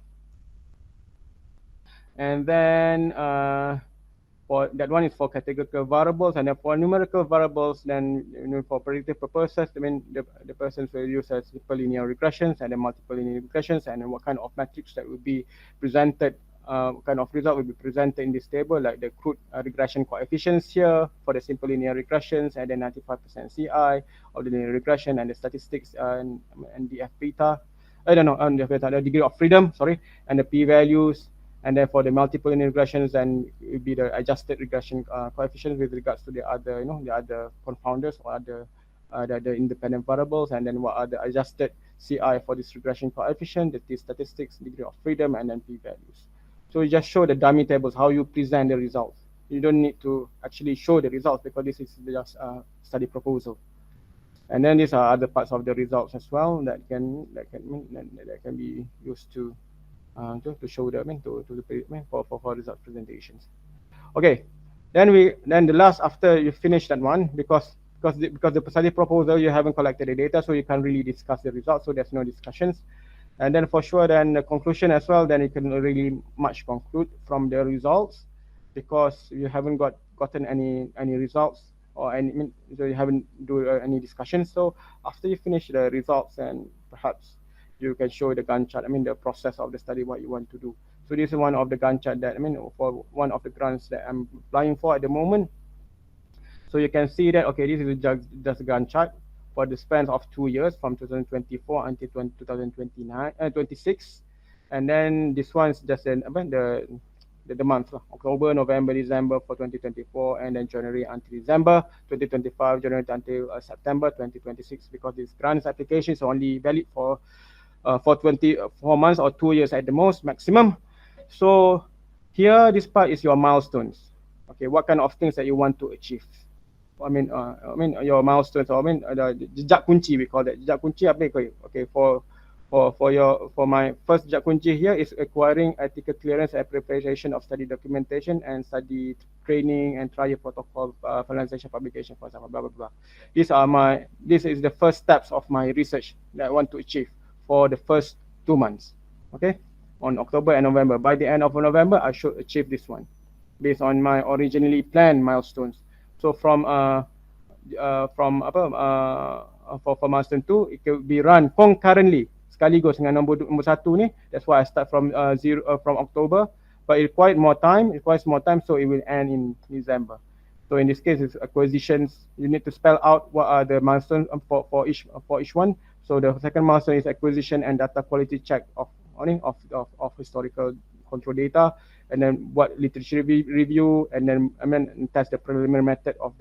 And then for that one is for categorical variables, and then for numerical variables, then for predictive purposes, the persons will use simple linear regressions and then multiple linear regressions, and then what kind of metrics that will be presented, what kind of result will be presented in this table, like the crude regression coefficients here for the simple linear regressions, and then 95% CI of the linear regression, and the statistics and DF beta. The degree of freedom, and the p-values. And then for the multiple linear regressions, then it will be the adjusted regression coefficients with regards to the other, the other confounders or the independent variables, and then what are the adjusted CI for this regression coefficient, the t-statistics, degree of freedom, and then p-values. So you just show the dummy tables, how you present the results. You don't need to actually show the results because this is just a study proposal. And then these are other parts of the results as well that can be used to show the for result presentations. Okay, then the last, after you finish that one, because because the study proposal you haven't collected the data, so you can't really discuss the results. So there's no discussions. And then for sure, then the conclusion as well, then you can really much conclude from the results, because you haven't gotten any results or any, so you haven't do any discussions. So after you finish the results, and perhaps you can show the Gantt chart, the process of the study, what you want to do. So this is one of the Gantt chart that, for one of the grants that I'm applying for at the moment. So you can see that, okay, this is just a Gantt chart for the span of 2 years, from 2024 until 26. And then this one's just the month, October, November, December for 2024, and then January until December 2025, January until September 2026, because this grants application is only valid for 24 months or 2 years at the most, maximum. So here, this part is your milestones. Okay, what kind of things that you want to achieve? Your milestones, or the jejak kunci, we call that. Jejak kunci apa? Okay, for my first jejak kunci here is acquiring ethical clearance and preparation of study documentation and study training and trial protocol finalization publication, for example, blah blah blah. This is the first steps of my research that I want to achieve for the first 2 months. Okay, on October and November. By the end of November, I should achieve this one based on my originally planned milestones. So from for milestone 2, it will be run concurrently, sekaligus dengan nombor 1 ni. That's why I start from from October, but it requires more time, so it will end in December. So in this case, it's acquisitions. You need to spell out what are the milestones for each one. So the second milestone is acquisition and data quality check of historical control data, and then what literature review, and then test the preliminary method of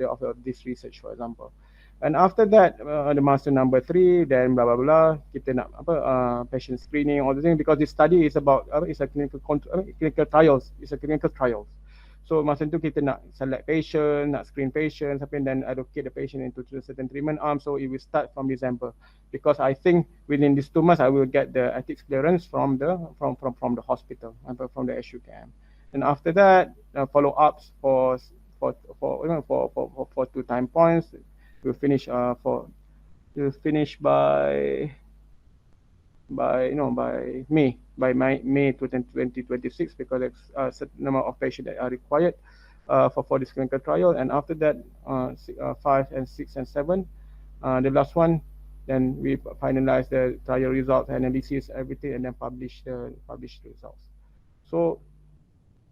this research, for example. And after that, the milestone number 3, then blah blah blah, kita nak patient screening, all the things, because this study is about it's a clinical trials. So masa tu kita nak select patient, nak screen patients, and then allocate the patient into certain treatment arms. So it will start from December, because I think within these 2 months I will get the ethics clearance from the hospital, from the SUKM. And after that, follow ups for 2 time points. We'll finish by May 2026, because there's a certain number of patients that are required for this clinical trial. And after that, 5 and 6 and 7, the last one, then we finalize the trial results, analysis, everything, and then publish the results. So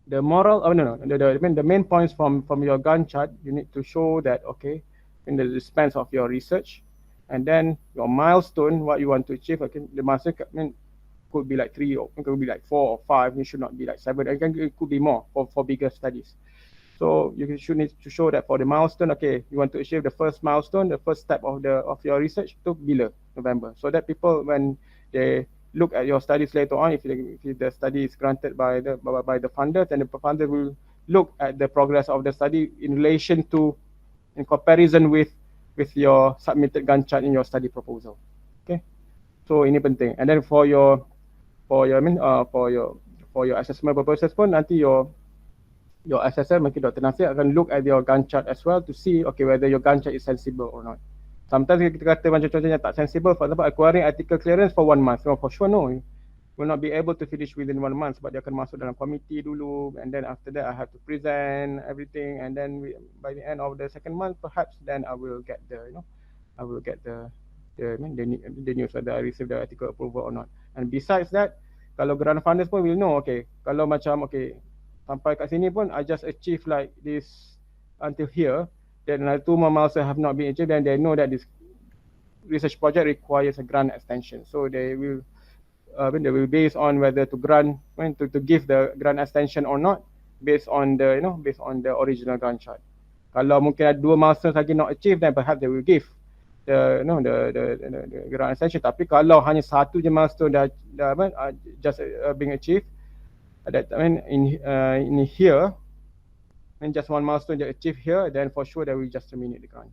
the the main points from your Gantt chart, you need to show that, okay, in the span of your research, and then your milestone, what you want to achieve. Okay, the milestone could be like 3, or it could be like 4 or 5. It should not be like 7. It could be more for bigger studies. So you should need to show that for the milestone. Okay, you want to achieve the first milestone, the first step of your research to bila November, so that people, when they look at your studies later on, if the study is granted by the funder, then the funder will look at the progress of the study in relation to, in comparison with your submitted Gantt chart in your study proposal. Okay, so ini penting. And then for your assessment purposes pun, nanti your assessor, mungkin Dr. Nasir akan look at your Gantt chart as well to see, okay, whether your Gantt chart is sensible or not. Sometimes kita kata macam contohnya tak sensible, for example, acquiring ethical clearance for 1 month. No, for sure no, will not be able to finish within 1 month, sebab dia akan masuk dalam komiti dulu, and then after that I have to present everything, and then by the end of the 2nd month, perhaps then I will get the news whether I receive the ethical approval or not. And besides that, kalau grant funders pun will know, okay, kalau macam, okay, sampai kat sini pun I just achieve like this until here, then 2 more milestones have not been achieved, then they know that this research project requires a grant extension. So they will base on whether to give the grant extension or not, based on the original Gantt chart. Kalau mungkin ada 2 milestones lagi not achieved, then perhaps they will give the grant extension. Tapi kalau hanya 1 je milestone dah just being achieved, in here, and just 1 milestone they achieve here, then for sure they will just terminate the grant.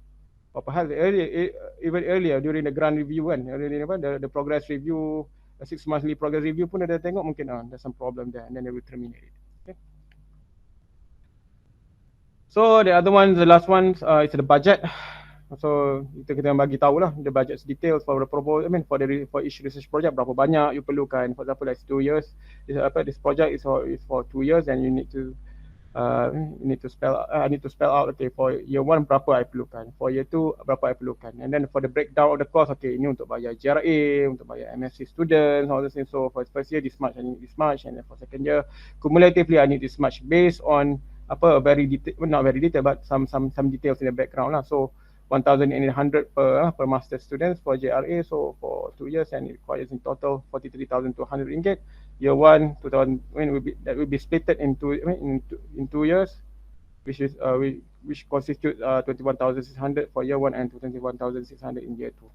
Or perhaps even earlier during the grant review, the progress review, the 6 monthly progress review pun ada tengok, mungkin there's some problem there, and then they will terminate it. Okay. So the other one, the last one, is the budget. So kita kena bagi tahu lah the budget details for the proposal. I mean for each research project berapa banyak you perlukan. For example, like 2 years. This project is for 2 years, and you need to I need to spell out, okay, for year 1 berapa I perlukan, for year 2 berapa I perlukan, and then for the breakdown of the cost, okay, ini untuk bayar GRA, untuk bayar MSc students, all this thing. So for first year this much I need this much, and then for second year cumulatively I need this much based on a very detailed, not very detailed, but some details in the background lah. So 1,800 per master students for JRA. So for 2 years, and it requires in total 43,200 ringgit. Year 1, 2,000, that will be split into in 2 years, which constitute 21,600 for year 1 and 21,600 in year 2.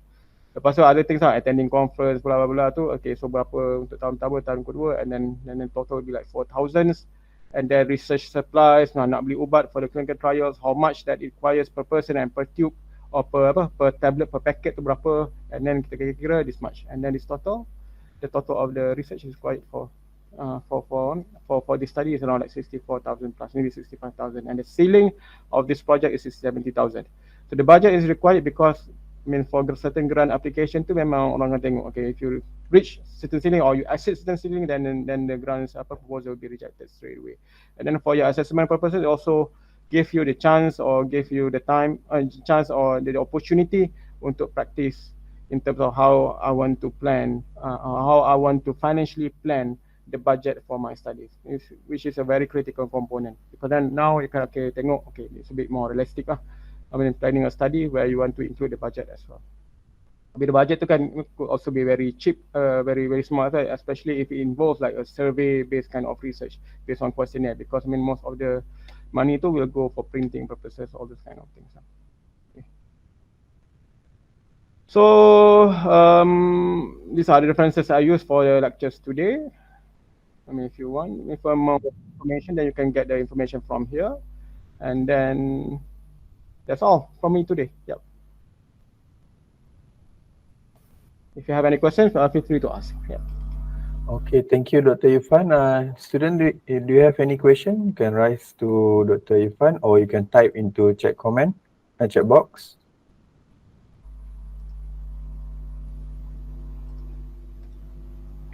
Lepas tu other things lah, attending conference, bla bla bla tu. Okay, so berapa untuk tahun pertama, tahun kedua, and then total will be like 4,000. And then research supplies, nak beli ubat for the clinical trials, how much that it requires per person and per tube, or per tablet, per packet tu berapa, and then kita kira this much, and then this total, the total of the research is required for this study is around like 64,000 plus, maybe 65,000, and the ceiling of this project is 70,000. So the budget is required because for certain grant application tu memang orang akan tengok, okay, if you reach certain ceiling or you exceed certain ceiling, then the grants proposal will be rejected straight away. And then for your assessment purposes, it also give you the chance or give you the time, chance or the opportunity untuk practice in terms of how I want to plan, how I want to financially plan the budget for my studies, which is a very critical component. Because then now you can tengok, okay, it's a bit more realistic lah. I mean, planning a study where you want to include the budget as well. But the budget tu kan could also be very cheap, very small, especially if it involves like a survey-based kind of research based on questionnaire, because most of the money tu will go for printing purposes, all those kind of things. Okay. So these are the references I use for the lectures today. I mean, if you want more information, then you can get the information from here, and then that's all from me today. Yep. If you have any questions, feel free to ask. Yeah. Okay, thank you, Dr. Irfan. Student, do you have any question? You can raise to Dr. Irfan, or you can type into chat box.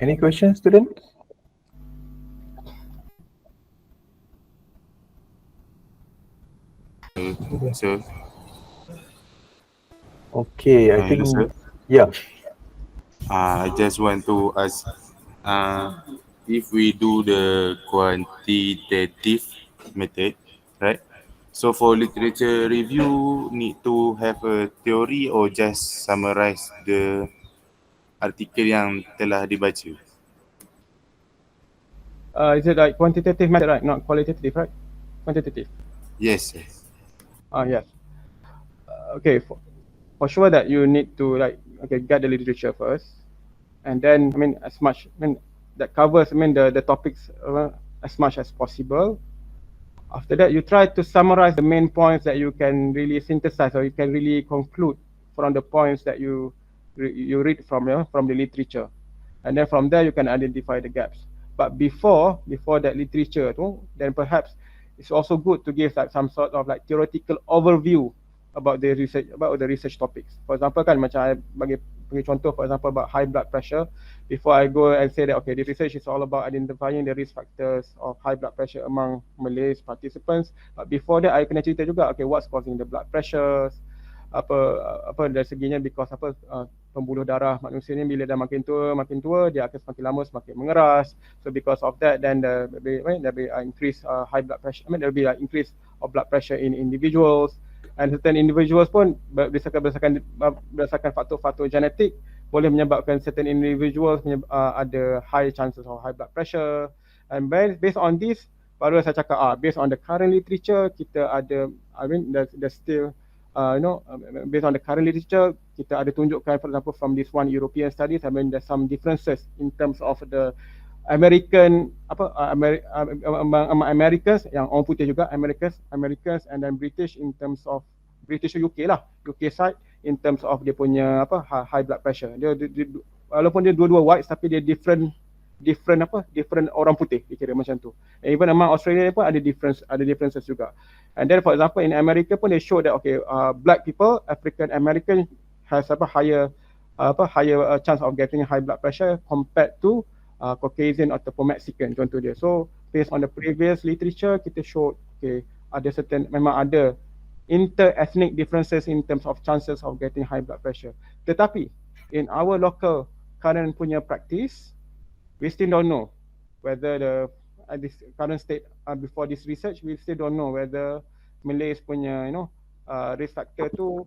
Any questions, students? Sir. Okay, I think, sir? Yeah. I just want to ask, if we do the quantitative method, right? So for literature review, need to have a theory or just summarize the artikel yang telah dibaca? Is it like quantitative method, right? Not qualitative, right? Quantitative. Yes, sir. Yes. Okay, for sure that you need to get the literature first, and then that covers the topics as much as possible. After that, you try to summarize the main points that you can really synthesize, or you can really conclude from the points that you read from the literature, and then from there you can identify the gaps. But before that literature, then perhaps it's also good to give like some sort of like theoretical overview about the research topics. For example, kan macam I bagi contoh, for example, about high blood pressure. Before I go and say that, okay, the research is all about identifying the risk factors of high blood pressure among Malays participants. But before that, I kena cerita juga, okay, what's causing the blood pressures, apa dari seginya, because pembuluh darah manusia ni bila dah makin tua dia akan semakin lama semakin mengeras. So because of that, then there will be increase high blood pressure. There will be increase of blood pressure in individuals, and certain individuals pun berdasarkan faktor-faktor genetik boleh menyebabkan certain individuals ada high chances of high blood pressure. And based on this, baru saya cakap based on the current literature, kita ada, there's still based on the current literature, kita ada tunjukkan, for example, from this one European studies, there's some differences in terms of the Americans yang orang putih juga, Americans and then British in terms of British UK side in terms of dia punya high blood pressure. Dia walaupun dia dua-dua whites, tapi dia different different orang putih dikira macam tu. And even among Australia pun ada differences juga. And then for example in America pun they show that okay, black people, African American has higher chance of getting high blood pressure compared to Caucasian ataupun Mexican contoh dia. So based on the previous literature kita show okay, memang ada inter-ethnic differences in terms of chances of getting high blood pressure. Tetapi in our local current punya practice, we still don't know whether this current state before this research, we still don't know whether Malays punya risk factor tu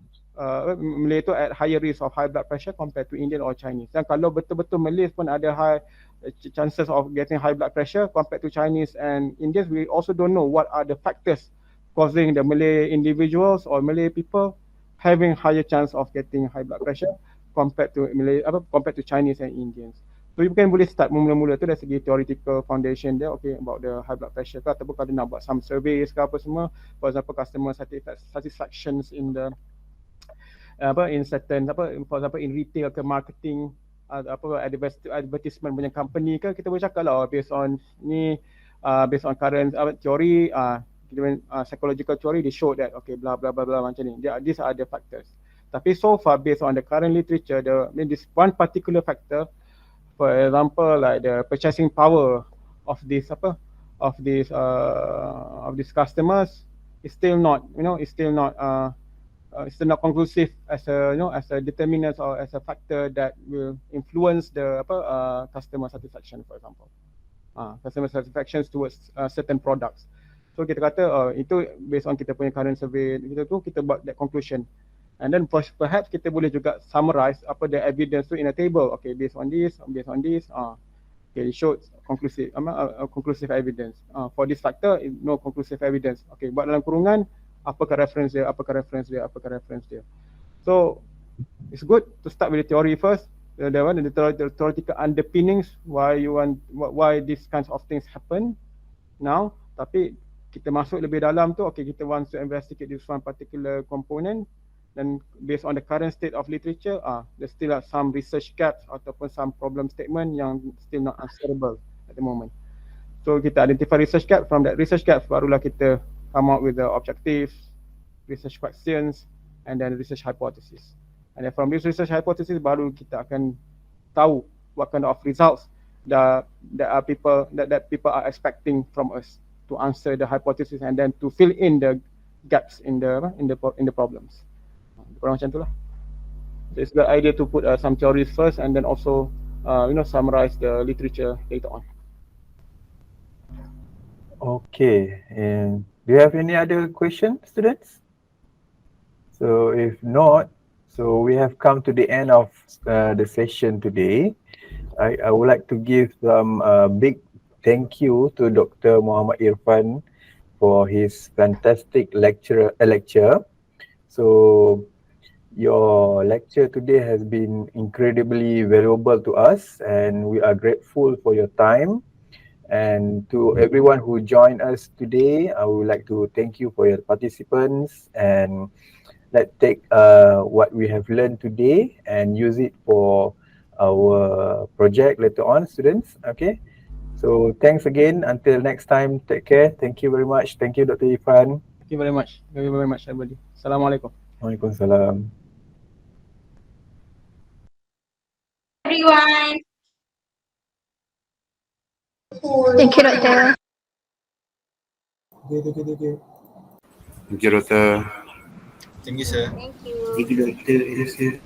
Malay tu at higher risk of high blood pressure compared to Indian or Chinese. Dan kalau betul-betul Malays pun ada high chances of getting high blood pressure compared to Chinese and Indians, we also don't know what are the factors causing the Malay individuals or Malay people having higher chance of getting high blood pressure compared to Chinese and Indians. So you boleh start mula-mula tu dari segi theoretical foundation dia, okay, about the high blood pressure ke, ataupun kalau nak buat some surveys ke apa semua, for example customer satisfactions in the in certain for example in retail ke marketing, advertisement punya company ke, kita boleh cakap lah based on current theory, psychological theory, they show that okay blah blah blah blah macam ni. These are the factors. Tapi so far based on the current literature, this one particular factor, for example like the purchasing power of these customers is still not conclusive as a determinant or as a factor that will influence the customer satisfaction, for example customer satisfaction towards certain products. So kita kata itu based on kita punya current survey kita buat that conclusion, and then perhaps kita boleh juga summarize the evidence tu in a table. Okay, based on this okay, it shows conclusive evidence. For this factor no conclusive evidence. Okay, buat dalam kurungan apakah reference dia. So it's good to start with the theory first, the theoretical underpinnings why these kinds of things happen now. Tapi kita masuk lebih dalam tu, okay, kita want to investigate this one particular component, then based on the current state of literature, there's still some research gaps ataupun some problem statement yang still not answerable at the moment. So kita identify research gap, from that research gap barulah kita come out with the objectives, research questions, and then research hypothesis. And then from this research hypothesis baru kita akan tahu what kind of results that people are expecting from us to answer the hypothesis and then to fill in the gaps in the problems. Kurang macam tu lah. So it's a good idea to put some theories first and then also summarize the literature later on. Okay, and do you have any other questions, students? So if not, so we have come to the end of the session today. I would like to give some big thank you to Dr. Muhammad Irfan for his fantastic lecture. So your lecture today has been incredibly valuable to us, and we are grateful for your time. And to everyone who joined us today, I would like to thank you for your participants, and let's take what we have learned today and use it for our project later on, students. Okay. So thanks again. Until next time, take care. Thank you very much. Thank you, Dr. Irfan. Thank you very much. Thank you very much, everybody. Assalamualaikum. Waalaikumsalam. Everyone. Thank you, Doctor. Thank you, Doctor. Thank you, sir. Thank you. Thank you, Dr.